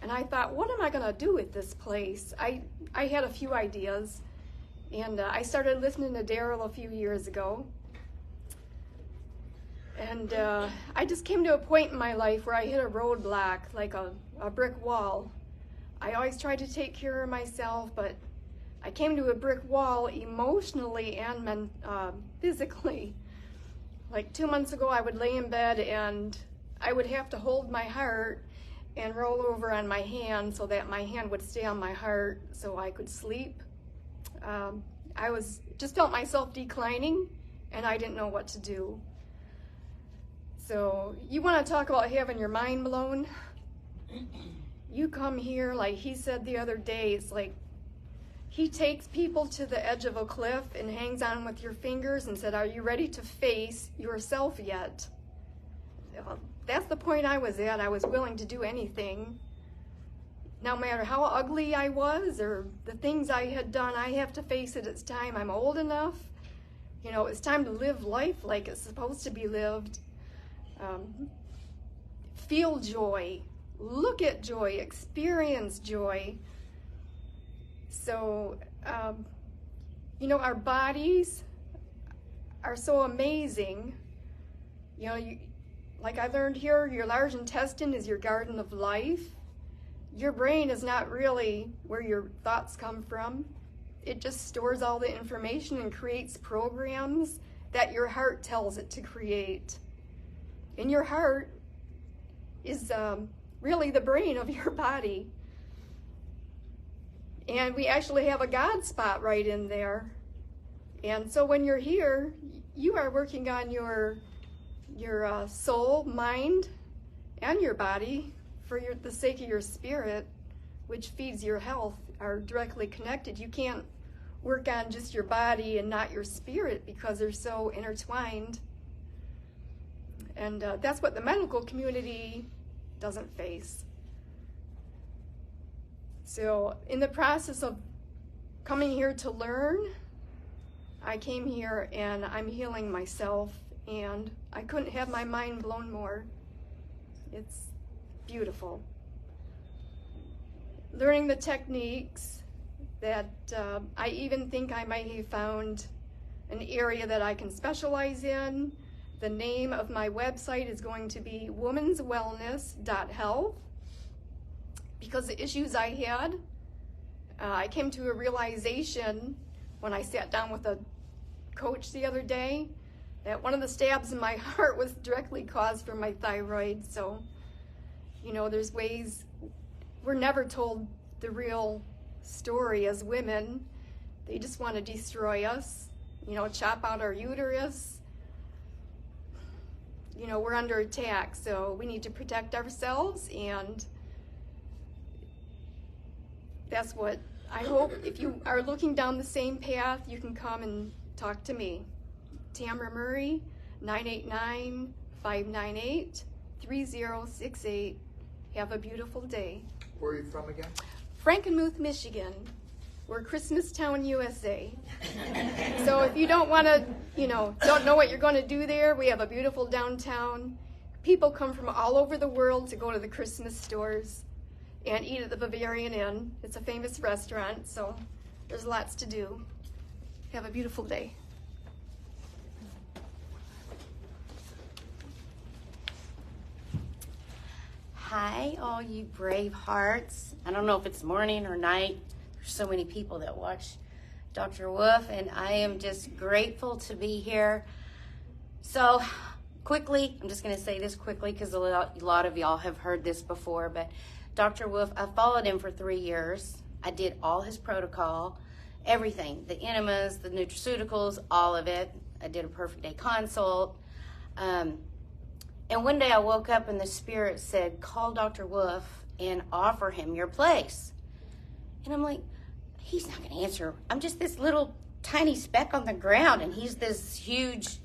And I thought, what am I gonna do with this place? I had a few ideas, and I started listening to Daryl a few years ago. And I just came to a point in my life where I hit a roadblock, like a brick wall. I always tried to take care of myself, but I came to a brick wall emotionally and physically. Like 2 months ago, I would lay in bed and I would have to hold my heart and roll over on my hand so that my hand would stay on my heart so I could sleep. I just felt myself declining, and I didn't know what to do. So you want to talk about having your mind blown? You come here, like he said the other day, it's like he takes people to the edge of a cliff and hangs on with your fingers and said, are you ready to face yourself yet? That's the point I was at. I was willing to do anything. No matter how ugly I was or the things I had done, I have to face it. It's time. I'm old enough. It's time to live life like it's supposed to be lived. Feel joy, look at joy, experience joy. So, our bodies are so amazing. Like I learned here, your large intestine is your garden of life. Your brain is not really where your thoughts come from. It just stores all the information and creates programs that your heart tells it to create. And your heart is really the brain of your body. And we actually have a God spot right in there. And so when you're here, you are working on your soul, mind, and your body for the sake of your spirit, which feeds your health, are directly connected. You can't work on just your body and not your spirit because they're so intertwined. And that's what the medical community doesn't face. So in the process of coming here to learn, I came here and I'm healing myself, and I couldn't have my mind blown more. It's beautiful. Learning the techniques that I even think I might have found an area that I can specialize in. The name of my website is going to be womanswellness.health, because the issues I had, I came to a realization when I sat down with a coach the other day that one of the stabs in my heart was directly caused from my thyroid. So, you know, there's ways, we're never told the real story as women. They just want to destroy us, you know, chop out our uterus. You know, we're under attack, so we need to protect ourselves, and that's what I hope. If you are looking down the same path, you can come and talk to me. Tamara Murray, 989-598-3068. Have a beautiful day. Where are you from again? Frankenmuth, Michigan. We're Christmastown, USA. So if you don't want to, you know, don't know what you're going to do there, we have a beautiful downtown. People come from all over the world to go to the Christmas stores and eat at the Bavarian Inn. It's a famous restaurant, so there's lots to do. Have a beautiful day. Hi, all you brave hearts. I don't know if it's morning or night. There's so many people that watch Dr. Wolf, and I am just grateful to be here. So, quickly, I'm just going to say this quickly because a lot of y'all have heard this before, but Dr. Wolf, I followed him for 3 years. I did all his protocol, everything, the enemas, the nutraceuticals, all of it. I did a perfect day consult. And one day I woke up and the Spirit said, call Dr. Wolf and offer him your place. And I'm like, he's not going to answer. I'm just this little tiny speck on the ground, and he's this huge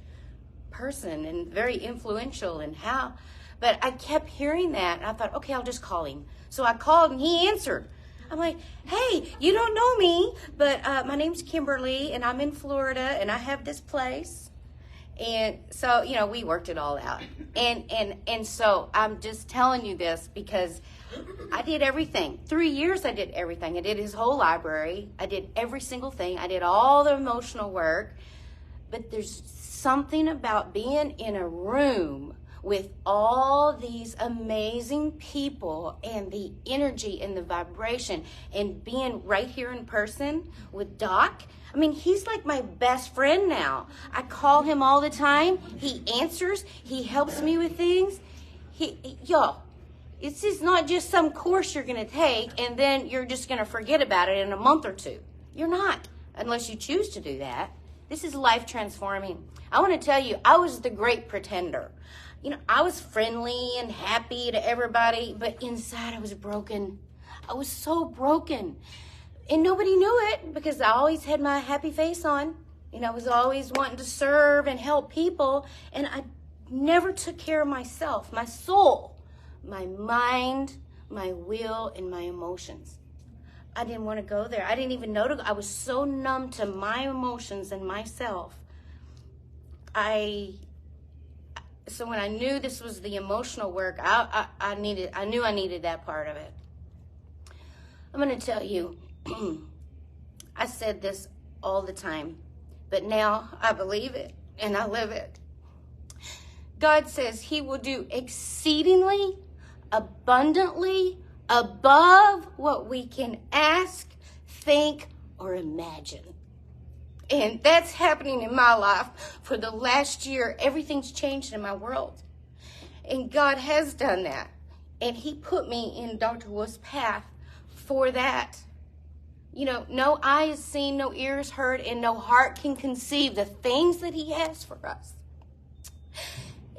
person and very influential, and how. But I kept hearing that, and I thought, okay, I'll just call him. So I called, and he answered. I'm like, hey, you don't know me, but my name's Kimberly, and I'm in Florida, and I have this place. And so, you know, we worked it all out. And so I'm just telling you this because I did everything. 3 years I did everything. I did his whole library. I did every single thing. I did all the emotional work. But there's something about being in a room with all these amazing people and the energy and the vibration and being right here in person with Doc. I mean, he's like my best friend now. I call him all the time. He answers. He helps me with things. Y'all, this is not just some course you're going to take and then you're just going to forget about it in a month or two. You're not, unless you choose to do that. This is life transforming. I want to tell you, I was the great pretender. You know, I was friendly and happy to everybody, but inside I was broken. I was so broken. And nobody knew it because I always had my happy face on. You know, I was always wanting to serve and help people. And I never took care of myself, my soul, my mind, my will, and my emotions. I didn't want to go there. I didn't even know to go. I was so numb to my emotions and myself. So when I knew this was the emotional work, I knew I needed that part of it. I'm going to tell you, I said this all the time, but now I believe it and I live it. God says he will do exceedingly, abundantly, above what we can ask, think, or imagine. And that's happening in my life for the last year. Everything's changed in my world. And God has done that. And he put me in Dr. Wolf's path for that. You know, no eye has seen, no ears heard, and no heart can conceive the things that he has for us.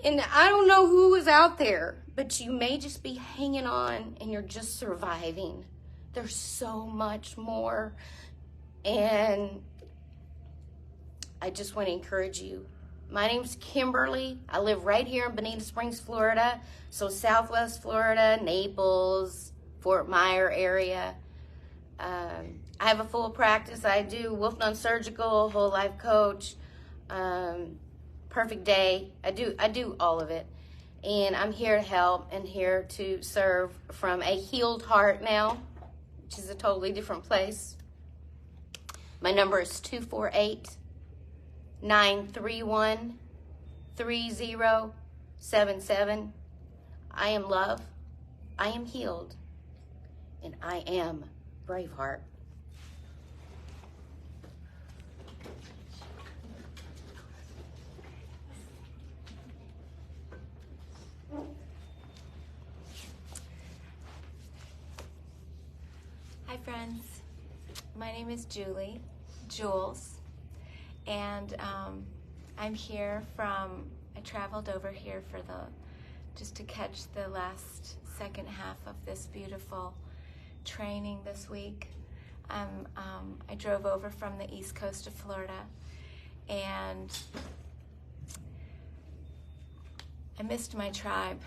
And I don't know who is out there, but you may just be hanging on and you're just surviving. There's so much more. And I just want to encourage you. My name's Kimberly. I live right here in Bonita Springs, Florida. So Southwest Florida, Naples, Fort Myer area. I have a full practice. I do Wolf Non-Surgical, whole life coach, perfect day. I do all of it. And I'm here to help and here to serve from a healed heart now, which is a totally different place. My number is 248 931-3077. I am love, I am healed, and I am Braveheart. Hi friends, my name is Jules, and I'm here I traveled over here just to catch the second half of this beautiful training this week. I drove over from the East Coast of Florida, and I missed my tribe.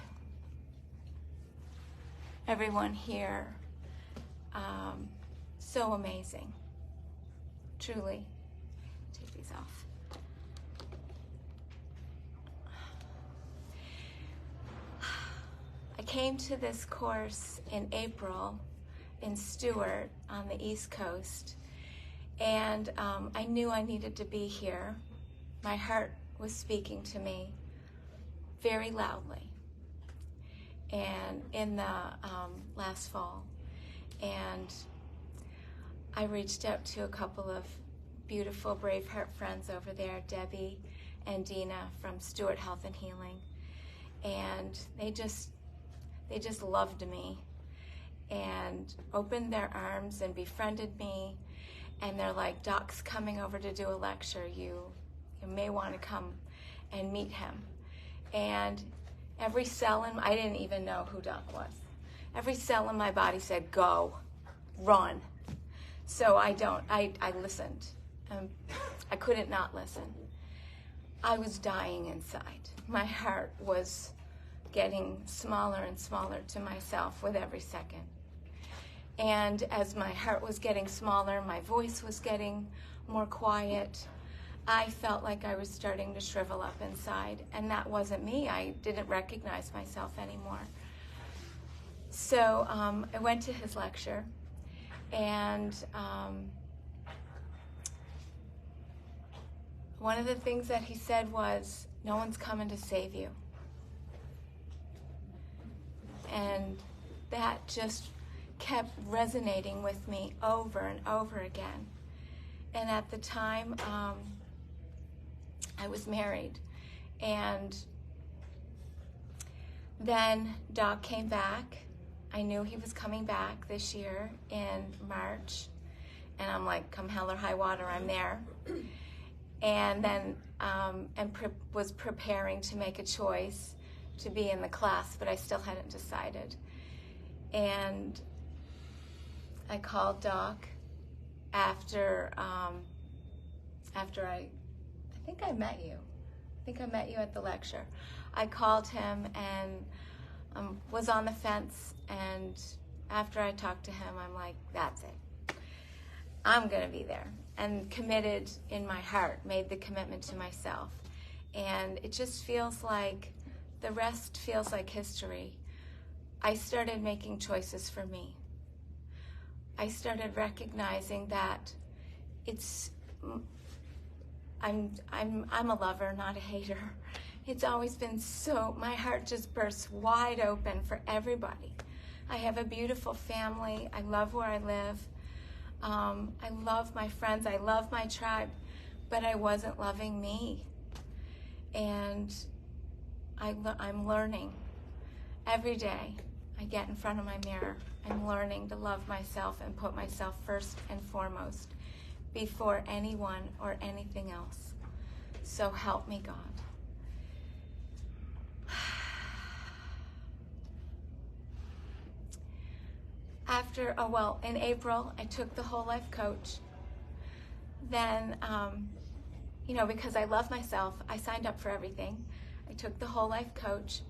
Everyone here, so amazing, truly. Take these off. I came to this course in April in Stewart on the East Coast, and I knew I needed to be here. My heart was speaking to me very loudly, and in the last fall, and I reached out to a couple of beautiful Braveheart friends over there, Debbie and Dina from Stewart Health and Healing, and they just loved me and opened their arms and befriended me, and they're like, Doc's coming over to do a lecture. You may want to come and meet him. And every cell I didn't even know who Doc was. Every cell in my body said, go, run. So I listened. I couldn't not listen. I was dying inside. My heart was getting smaller and smaller to myself with every second. And as my heart was getting smaller, my voice was getting more quiet. I felt like I was starting to shrivel up inside, and that wasn't me. I didn't recognize myself anymore. So I went to his lecture, and one of the things that he said was, no one's coming to save you. And that just kept resonating with me over and over again. And at the time, I was married. And then Doc came back. I knew he was coming back this year in March. And I'm like, come hell or high water, I'm there. And then was preparing to make a choice to be in the class, but I still hadn't decided. And I called Doc after I think I met you. I think I met you at the lecture. I called him and was on the fence, and after I talked to him, I'm like, that's it. I'm gonna be there. And committed in my heart, made the commitment to myself. And it just feels like, the rest feels like history. I started making choices for me. I started recognizing that I'm a lover, not a hater. It's always been my heart just bursts wide open for everybody. I have a beautiful family. I love where I live. I love my friends. I love my tribe, but I wasn't loving me. And I'm learning every day. I get in front of my mirror. I'm learning to love myself and put myself first and foremost before anyone or anything else. So help me God. In April, I took the Whole Life Coach. Then, because I love myself, I signed up for everything. I took the Whole Life Coach,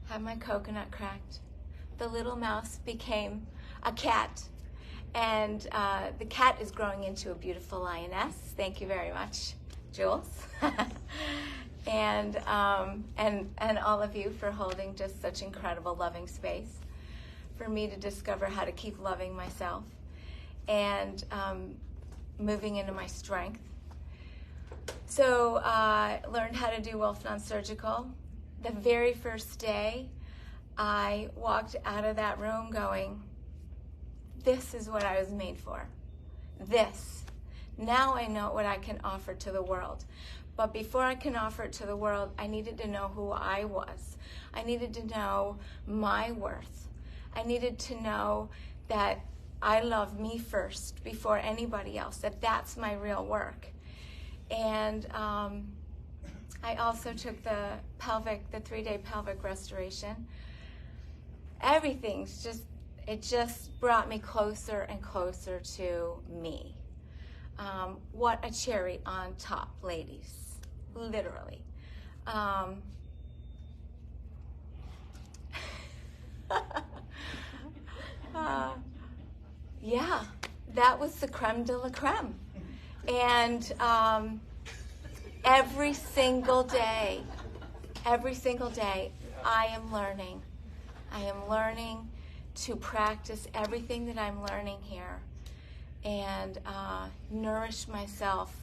had my coconut cracked. The little mouse became a cat, and the cat is growing into a beautiful lioness. Thank you very much, Jules. and all of you for holding just such incredible loving space for me to discover how to keep loving myself and moving into my strength. So I learned how to do Wolf Non-Surgical. The very first day, I walked out of that room going, this is what I was made for. This. Now I know what I can offer to the world. But before I can offer it to the world, I needed to know who I was. I needed to know my worth. I needed to know that I love me first before anybody else, that that's my real work. And I also took the 3-day pelvic restoration. Everything's just, it just brought me closer and closer to me. What a cherry on top, ladies, literally. Yeah, that was the creme de la creme. And every single day, I am learning. I am learning to practice everything that I'm learning here and nourish myself,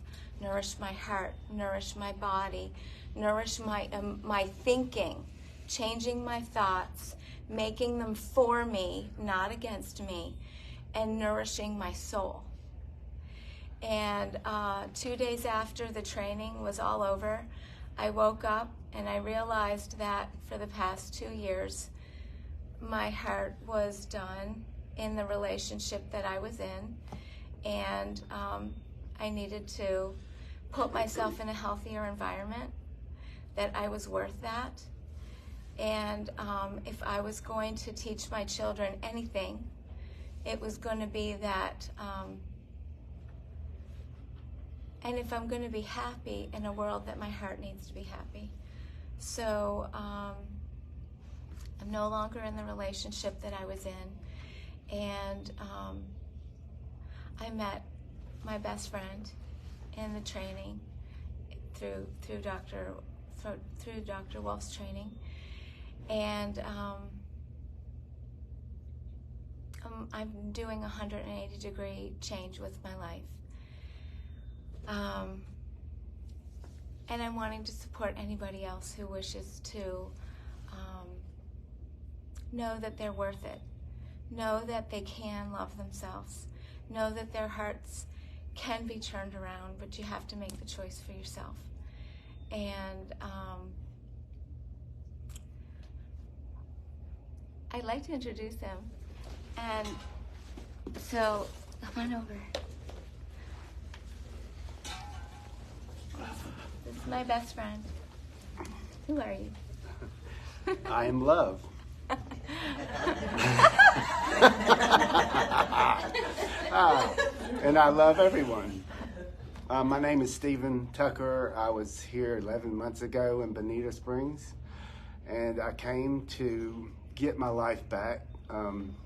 nourish my heart, nourish my body, nourish my thinking, changing my thoughts, making them for me, not against me, and nourishing my soul. And 2 days after the training was all over, I woke up and I realized that for the past 2 years, my heart was done in the relationship that I was in, and I needed to put myself in a healthier environment, that I was worth that. And if I was going to teach my children anything, it was going to be that, and if I'm going to be happy in a world, that my heart needs to be happy. So I'm no longer in the relationship that I was in, and I met my best friend in the training through Dr. Wolf's training, and I'm doing a 180-degree change with my life. And I'm wanting to support anybody else who wishes to know that they're worth it, know that they can love themselves, know that their hearts can be turned around, but you have to make the choice for yourself. And I'd like to introduce him. And so, come on over. This is my best friend. Who are you? I am love. And I love everyone. My name is Stephen Tucker. I was here 11 months ago in Bonita Springs, and I came to get my life back,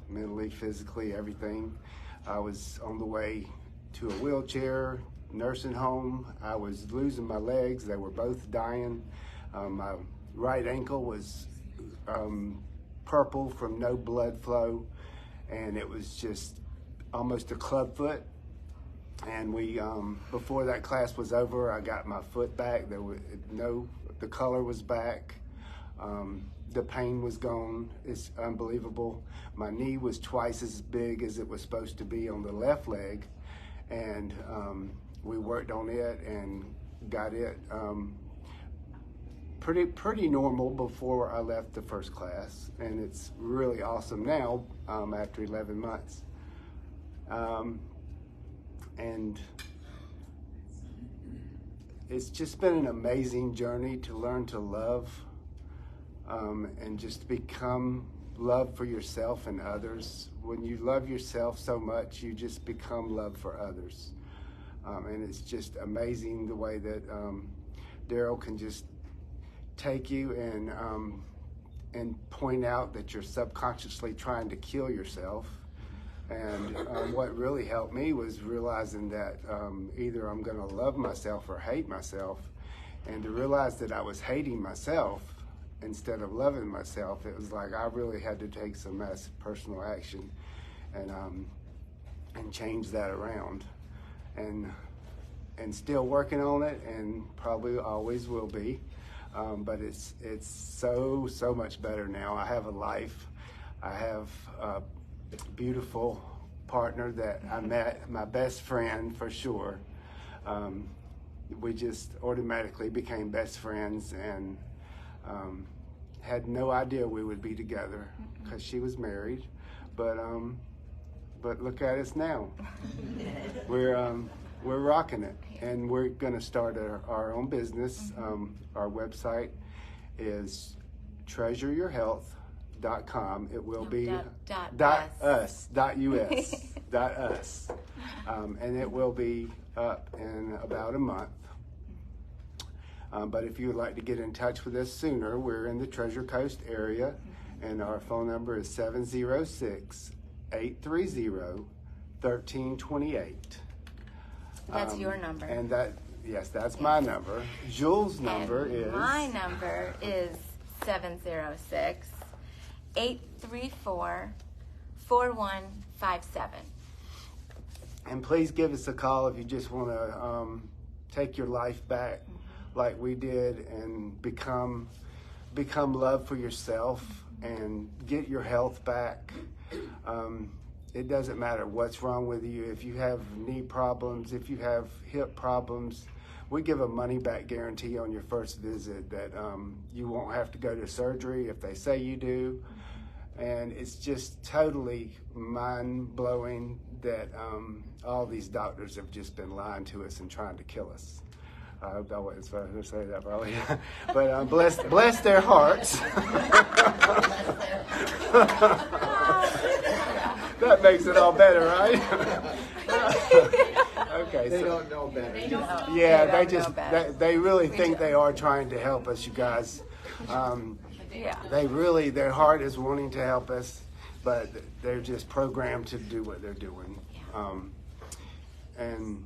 mentally, physically, everything. I was on the way to a wheelchair, nursing home. I was losing my legs. They were both dying. My right ankle was purple from no blood flow, and it was just almost a club foot. And we, before that class was over, I got my foot back. The color was back. The pain was gone. It's unbelievable. My knee was twice as big as it was supposed to be on the left leg, and we worked on it and got it pretty normal before I left the first class, and it's really awesome now after 11 months. And it's just been an amazing journey to learn to love and just become love for yourself and others. When you love yourself so much, you just become love for others. And it's just amazing the way that Daryl can just take you and point out that you're subconsciously trying to kill yourself. And what really helped me was realizing that either I'm going to love myself or hate myself. And to realize that I was hating myself instead of loving myself, it was like I really had to take some massive personal action and change that around. And and still working on it, and probably always will be. But it's so much better now. I have a life. I have a beautiful partner that I met, my best friend for sure. We just automatically became best friends, and had no idea we would be together because she was married. But look at us now. We're rocking it, and we're going to start our own business. Our website is treasureyourhealth.com. It will be .us, and it will be up in about a month. But if you would like to get in touch with us sooner, we're in the Treasure Coast area, and our phone number is 706-830-1328. That's your number. And that's my number. Jules' number is... My number is 706-834-4157. And please give us a call if you just want to take your life back like we did, and become love for yourself and get your health back. It doesn't matter what's wrong with you. If you have knee problems, if you have hip problems, we give a money-back guarantee on your first visit that you won't have to go to surgery if they say you do. And it's just totally mind-blowing that all these doctors have just been lying to us and trying to kill us. I hope I wasn't supposed to say that probably. But bless their hearts. That makes it all better, right? Okay. They don't know better. Yeah, they really think they are trying to help us, you guys. Their heart is wanting to help us, but they're just programmed to do what they're doing. And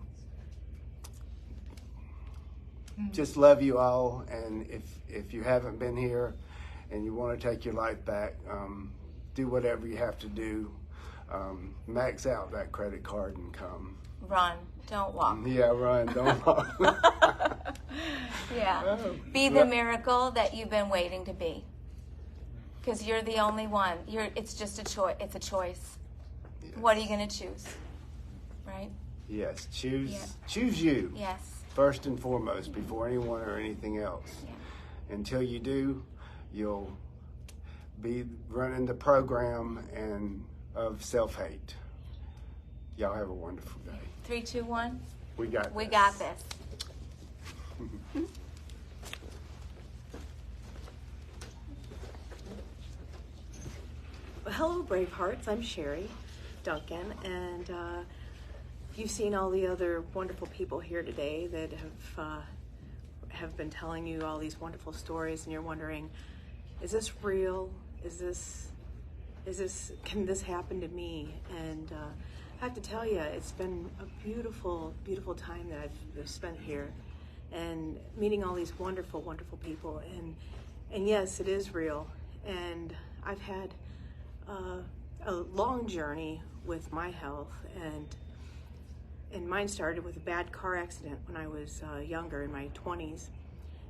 just love you all, and if you haven't been here and you want to take your life back, do whatever you have to do. Max out that credit card and come. Run, don't walk. Yeah, run, don't walk. Yeah. Be the miracle that you've been waiting to be. Because you're the only one. It's just a choice. It's a choice. Yes. What are you going to choose? Right? Yes, choose you. Yes. First and foremost, before anyone or anything else. Yeah. Until you do, you'll be running the program of self-hate. Y'all have a wonderful day. 3, 2, 1. We got this. Well, hello, Bravehearts. I'm Sherry Duncan, and you've seen all the other wonderful people here today that have been telling you all these wonderful stories, and you're wondering, is this real? Can this happen to me? And I have to tell you, it's been a beautiful, beautiful time that I've spent here, and meeting all these wonderful, wonderful people. And yes, it is real. And I've had a long journey with my health, and mine started with a bad car accident when I was younger, in my 20s.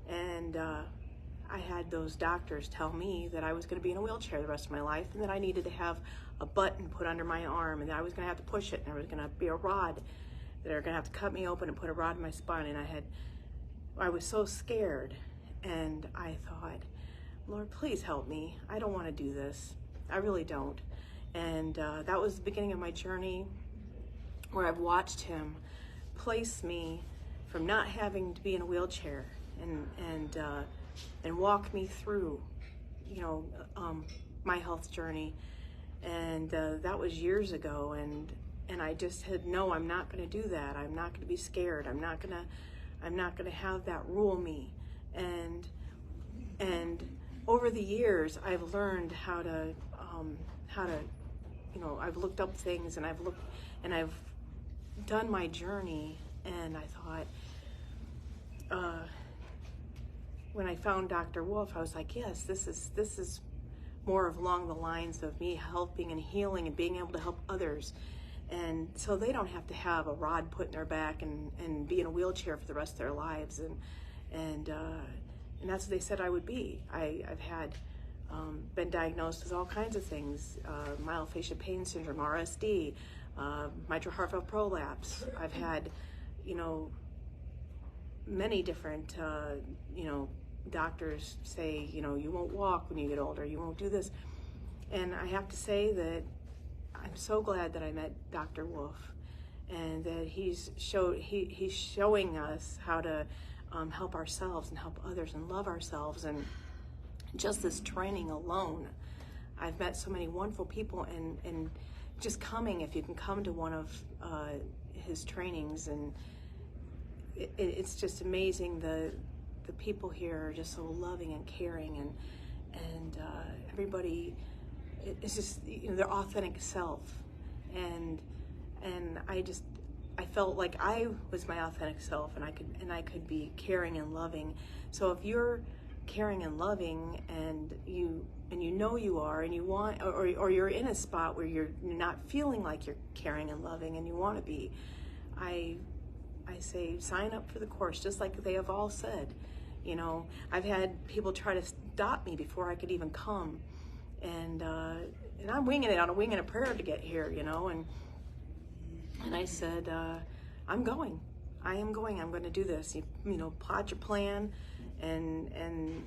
And I had those doctors tell me that I was going to be in a wheelchair the rest of my life, and that I needed to have a button put under my arm, and that I was going to have to push it, and there was going to be a rod, that they were going to have to cut me open and put a rod in my spine. And I was so scared, and I thought, Lord, please help me. I don't want to do this. I really don't. And that was the beginning of my journey, where I've watched him place me from not having to be in a wheelchair and walk me through, my health journey. And that was years ago. And I just said, no, I'm not going to do that. I'm not going to be scared. I'm not going to have that rule me. And over the years, I've learned how to, I've looked up things, and I've done my journey. And I thought, when I found Dr. Wolf, I was like, yes, this is more of along the lines of me helping and healing and being able to help others. And so they don't have to have a rod put in their back and be in a wheelchair for the rest of their lives. And that's what they said I would be. I've had been diagnosed with all kinds of things, myofascial pain syndrome, RSD, mitral heart valve prolapse. I've had, many different, doctors say, you won't walk when you get older, you won't do this. And I have to say that I'm so glad that I met Dr. Wolf, and that he's showing us how to help ourselves and help others and love ourselves. And just this training alone, I've met so many wonderful people, and just coming, if you can come to one of his trainings, and it's just amazing. The people here are just so loving and caring, and everybody is just their authentic self, and I felt like I was my authentic self, and I could be caring and loving. So if you're caring and loving, and you know you are, and you want, or you're in a spot where you're not feeling like you're caring and loving, and you want to be, I say sign up for the course, just like they have all said. I've had people try to stop me before I could even come, and I'm winging it on a wing and a prayer to get here, and I said, I'm going. I am going. I'm going to do this. Plot your plan, and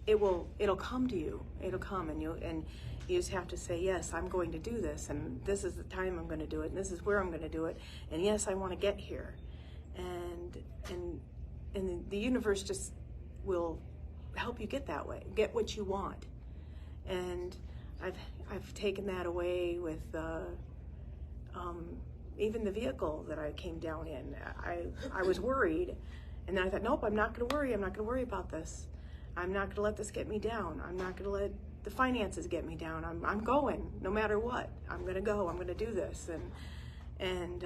it'll come to you. It'll come, and you just have to say, yes, I'm going to do this, and this is the time I'm going to do it, and this is where I'm going to do it, and yes, I want to get here, and the universe just will help you get that way, get what you want. And I've taken that away with even the vehicle that I came down in. I was worried, and then I thought, nope, I'm not going to worry. I'm not going to worry about this. I'm not going to let this get me down. I'm not going to let the finances get me down. I'm going, no matter what. I'm going to go. I'm going to do this, and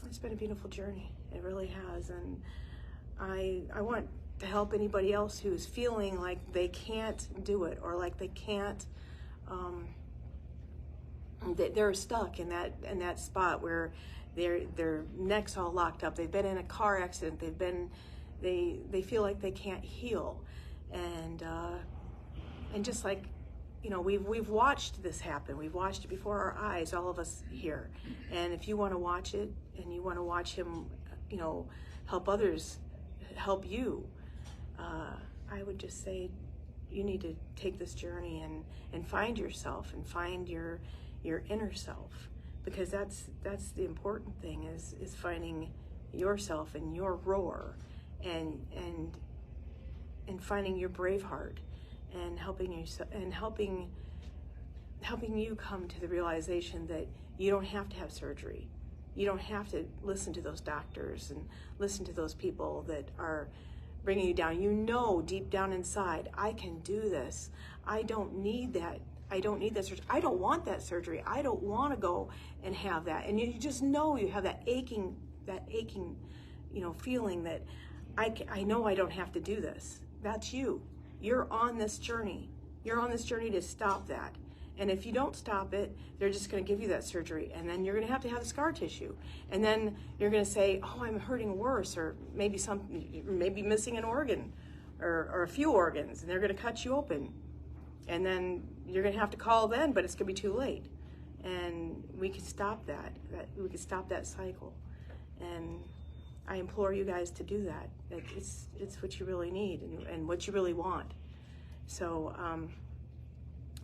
it's been a beautiful journey. It really has, and I want to help anybody else who's feeling like they can't do it, or like they can't. They're stuck in that spot where their neck's all locked up. They've been in a car accident. They feel like they can't heal, and just like we've watched this happen. We've watched it before our eyes, all of us here. And if you want to watch it, and you want to watch him, help others, help you, I would just say you need to take this journey and find yourself, and find your inner self, because that's the important thing, is finding yourself and your roar, and finding your brave heart, and helping you come to the realization that you don't have to have surgery. You don't have to listen to those doctors and listen to those people that are bringing you down. Deep down inside, I can do this. I don't need that. I don't need that surgery. I don't want that surgery. I don't want to go and have that. And you just know you have that aching, feeling that I know I don't have to do this. That's you. You're on this journey. You're on this journey to stop that. And if you don't stop it, they're just going to give you that surgery, and then you're going to have the scar tissue, and then you're going to say, "Oh, I'm hurting worse," or maybe missing an organ, or a few organs, and they're going to cut you open, and then you're going to have to call then, but it's going to be too late. And we could stop that. We could stop that cycle, and I implore you guys to do that. It's what you really need, and what you really want. So.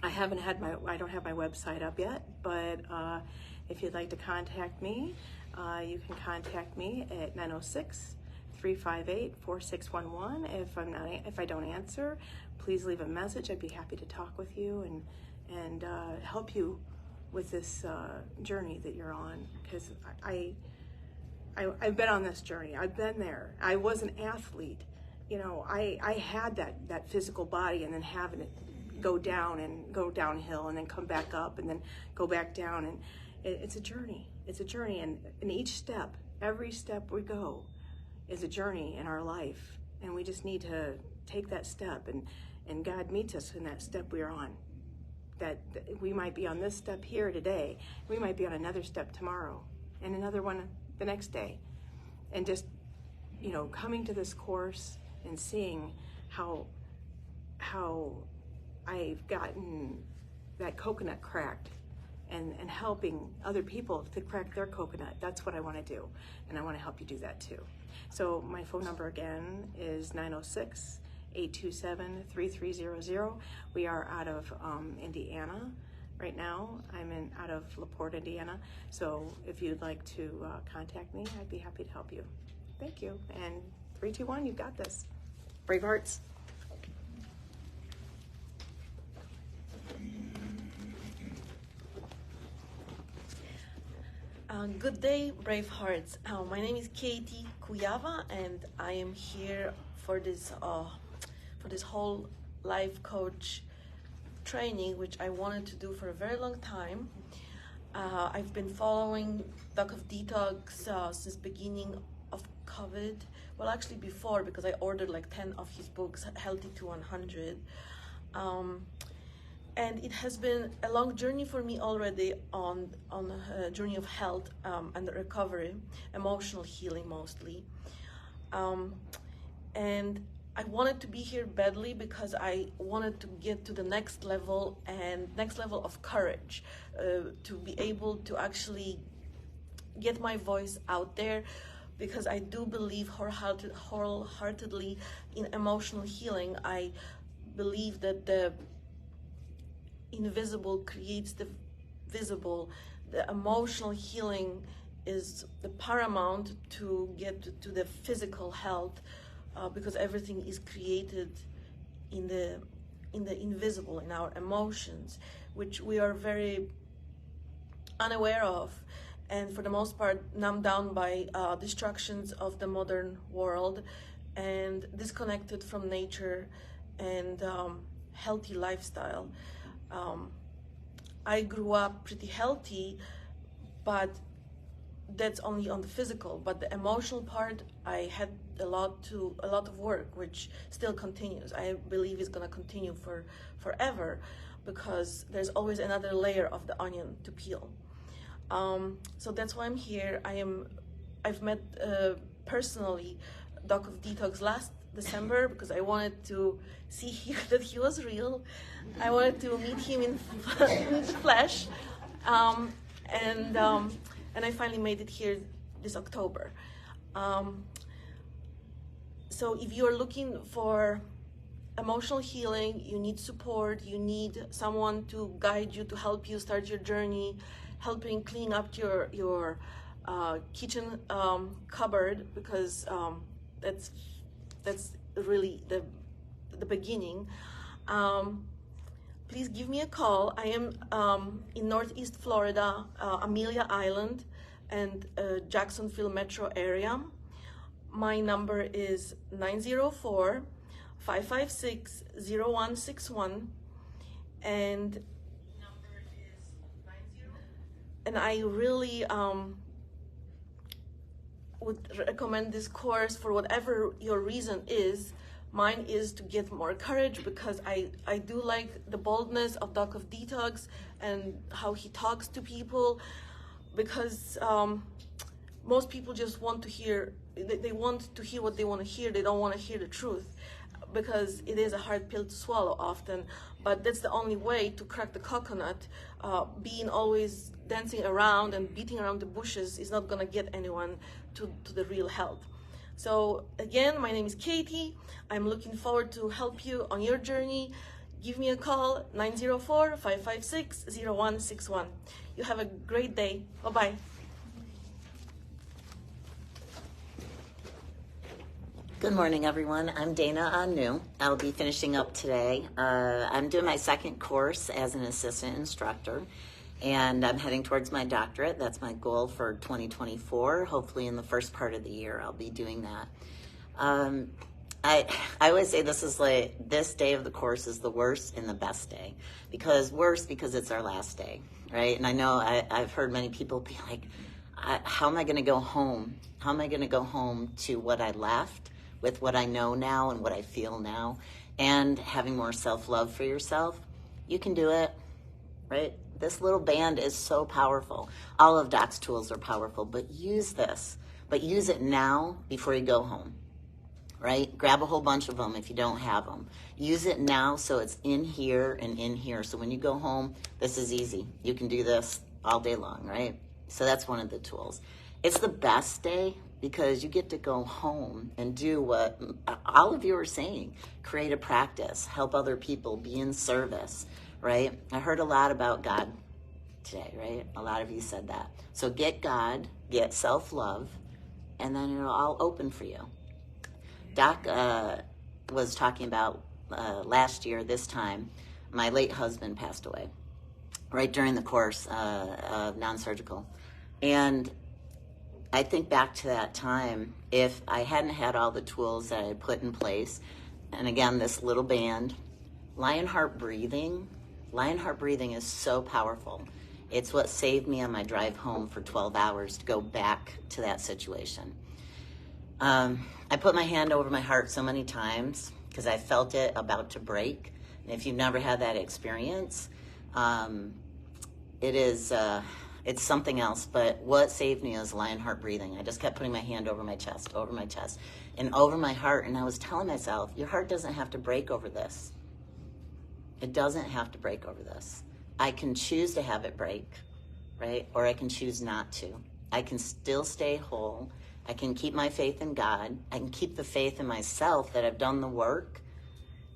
I don't have my website up yet, but if you'd like to contact me, you can contact me at 906-358-4611. If I don't answer, please leave a message. I'd be happy to talk with you and help you with this journey that you're on, because I've been on this journey. I've been there. I was an athlete. I had that physical body, and then having it go down and go downhill, and then come back up, and then go back down, and it's a journey. It's a journey, and each step, every step we go, is a journey in our life, and we just need to take that step, and God meets us in that step we are on. that we might be on this step here today, we might be on another step tomorrow, and another one the next day. And just, coming to this course and seeing how I've gotten that coconut cracked, and helping other people to crack their coconut. That's what I want to do, and I want to help you do that too. So my phone number again is 906-827-3300. We are out of Indiana right now. I'm out of LaPorte, Indiana. So if you'd like to contact me, I'd be happy to help you. Thank you. And 3, 2, 1, you've got this. Brave Hearts. Good day, Brave Hearts. My name is Katie Cuyava, and I am here for this whole life coach training, which I wanted to do for a very long time. I've been following Doc of Detox since beginning of COVID. Well, actually before, because I ordered like 10 of his books, Healthy to 100. And it has been a long journey for me already on a journey of health and recovery, emotional healing mostly. And I wanted to be here badly because I wanted to get to the next level of courage, to be able to actually get my voice out there, because I do believe wholeheartedly in emotional healing. I believe that the invisible creates the visible. The emotional healing is the paramount to get to the physical health, because everything is created in the invisible, in our emotions, which we are very unaware of, and for the most part numbed down by distractions of the modern world, and disconnected from nature and healthy lifestyle. I grew up pretty healthy, but that's only on the physical. But the emotional part, I had a lot of work, which still continues. I believe it's gonna continue forever, because there's always another layer of the onion to peel. So that's why I'm here. I've met personally Doc of Detox last December, because I wanted to see that he was real. I wanted to meet him in flesh, and I finally made it here this October. So if you're looking for emotional healing, you need support, you need someone to guide you, to help you start your journey, helping clean up your kitchen cupboard, because that's really the beginning. Please give me a call. I am in Northeast Florida, Amelia Island, and Jacksonville metro area. My number is 904-556-0161, and I really would recommend this course for whatever your reason is. Mine is to get more courage, because I do like the boldness of Doc of Detox and how he talks to people, because most people just want to hear, they want to hear what they want to hear. They don't want to hear the truth, because it is a hard pill to swallow often, but that's the only way to crack the coconut. Being always dancing around and beating around the bushes is not gonna get anyone to the real health. So again, my name is Katie. I'm looking forward to help you on your journey. Give me a call, 904-556-0161. You have a great day. Bye-bye. Good morning, everyone. I'm Dana Anu. I'll be finishing up today. I'm doing my second course as an assistant instructor, and I'm heading towards my doctorate. That's my goal for 2024. Hopefully in the first part of the year, I'll be doing that. I always say this day of the course is the worst and the best day. Worst because it's our last day, right? And I know I've heard many people be like, how am I going to go home? How am I going to go home to what I left, with what I know now and what I feel now, and having more self-love for yourself? You can do it. right? This little band is so powerful. All of Doc's tools are powerful, but use this. But use it now before you go home, right? Grab a whole bunch of them if you don't have them. Use it now so it's in here and in here. So when you go home, this is easy. You can do this all day long, right? So that's one of the tools. It's the best day because you get to go home and do what all of you are saying. Create a practice, help other people, be in service, right? I heard a lot about God today, right? A lot of you said that. So get God, get self-love, and then it'll all open for you. Doc was talking about last year, this time, my late husband passed away, right during the course of non-surgical. And I think back to that time, if I hadn't had all the tools that I put in place, and again, this little band, Lionheart breathing is so powerful. It's what saved me on my drive home for 12 hours to go back to that situation. I put my hand over my heart so many times because I felt it about to break. And if you've never had that experience, it's something else. But what saved me is Lionheart breathing. I just kept putting my hand over my chest, and over my heart. And I was telling myself, your heart doesn't have to break over this. It doesn't have to break over this. I can choose to have it break, right? Or I can choose not to. I can still stay whole. I can keep my faith in God. I can keep the faith in myself that I've done the work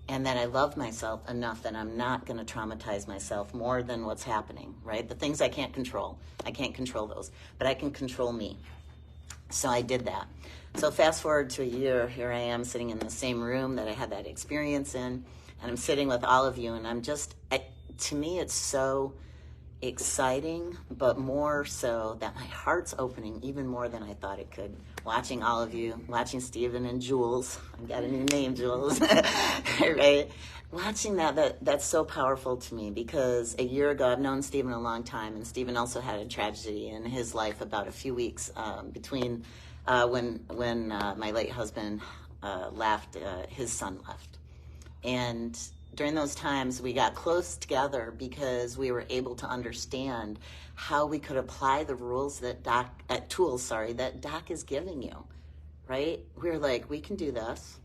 and that I love myself enough that I'm not going to traumatize myself more than what's happening, right? The things I can't control those, but I can control me. So I did that. So fast forward to a year, here I am sitting in the same room that I had that experience in, and I'm sitting with all of you, and I'm just, to me, it's so exciting, but more so that my heart's opening even more than I thought it could. Watching all of you, watching Stephen and Jules, I've got a new name, Jules, right? Watching that's so powerful to me because a year ago, I've known Stephen a long time, and Stephen also had a tragedy in his life about a few weeks between when my late husband left, his son left. And during those times, we got close together because we were able to understand how we could apply the rules that tools that Doc is giving you, right? We're like, we can do this,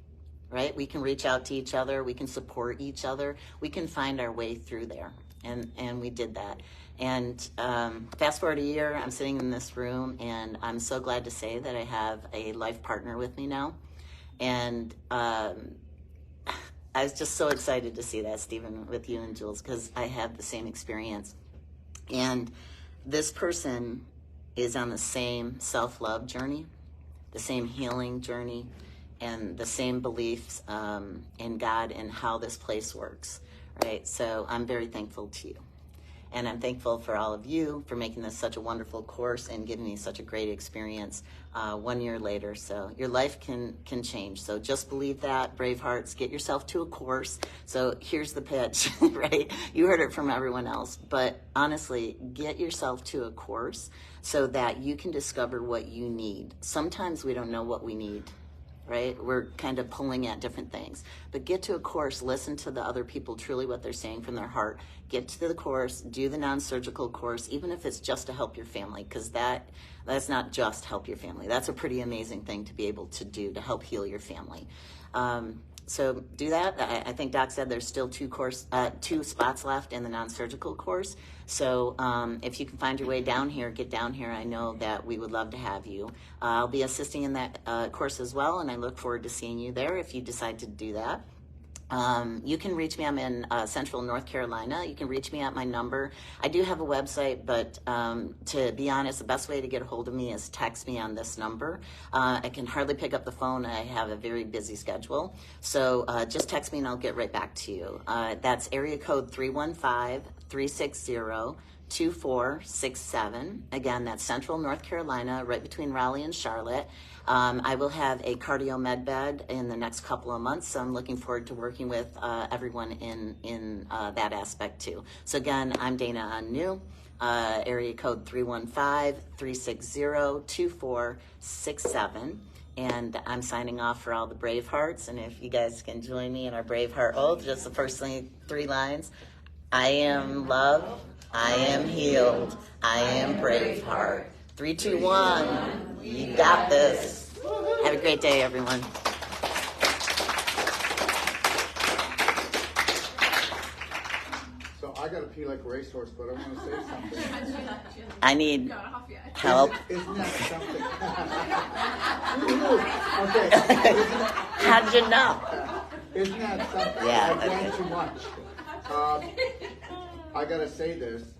right? We can reach out to each other. We can support each other. We can find our way through there. And we did that. And fast forward a year, I'm sitting in this room, and I'm so glad to say that I have a life partner with me now. And I was just so excited to see that, Stephen, with you and Jules, because I have the same experience. And this person is on the same self-love journey, the same healing journey, and the same beliefs in God and how this place works, right? So I'm very thankful to you. And I'm thankful for all of you for making this such a wonderful course and giving me such a great experience 1 year later. So your life can change. So just believe that, brave hearts, get yourself to a course. So here's the pitch, right? You heard it from everyone else. But honestly, get yourself to a course so that you can discover what you need. Sometimes we don't know what we need, right? We're kind of pulling at different things. But get to a course, listen to the other people, truly what they're saying from their heart. Get to the course, do the non-surgical course, even if it's just to help your family, because that's not just help your family. That's a pretty amazing thing to be able to do, to help heal your family. So do that. I think Doc said there's still two spots left in the non-surgical course. So if you can find your way down here, get down here. I know that we would love to have you. I'll be assisting in that course as well, and I look forward to seeing you there if you decide to do that. You can reach me. I'm in Central North Carolina. You can reach me at my number. I do have a website, but to be honest, the best way to get a hold of me is text me on this number. I can hardly pick up the phone. I have a very busy schedule. So just text me and I'll get right back to you. That's area code 315-360-2467. Again, that's Central North Carolina, right between Raleigh and Charlotte. I will have a cardio med bed in the next couple of months, so I'm looking forward to working with everyone in that aspect too. So again, I'm Dana Anu, area code 315-360-2467. And I'm signing off for all the brave hearts. And if you guys can join me in our brave heart oath, just the first 3 lines. I am love I am healed. I am Braveheart. 3, 2, 1. You got this. Have a great day, everyone. So I gotta pee like a racehorse, but I want to say something. I need help. Isn't that something? How'd you know? Isn't that something? Yeah, I drank okay. too much. I gotta say this.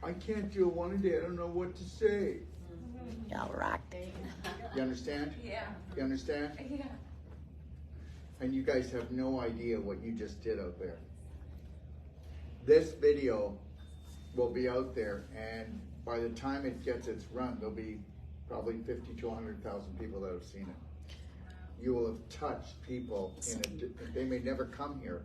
I can't do one a day. I don't know what to say. Y'all rock. You understand? Yeah. You understand? Yeah. And you guys have no idea what you just did out there. This video will be out there, and by the time it gets its run, there'll be probably 50 to 100,000 people that have seen it. You will have touched people they may never come here,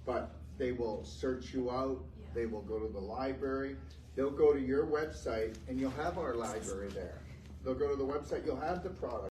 but they will search you out. They will go to the library. They'll go to your website, and you'll have our library there. They'll go to the website. You'll have the product.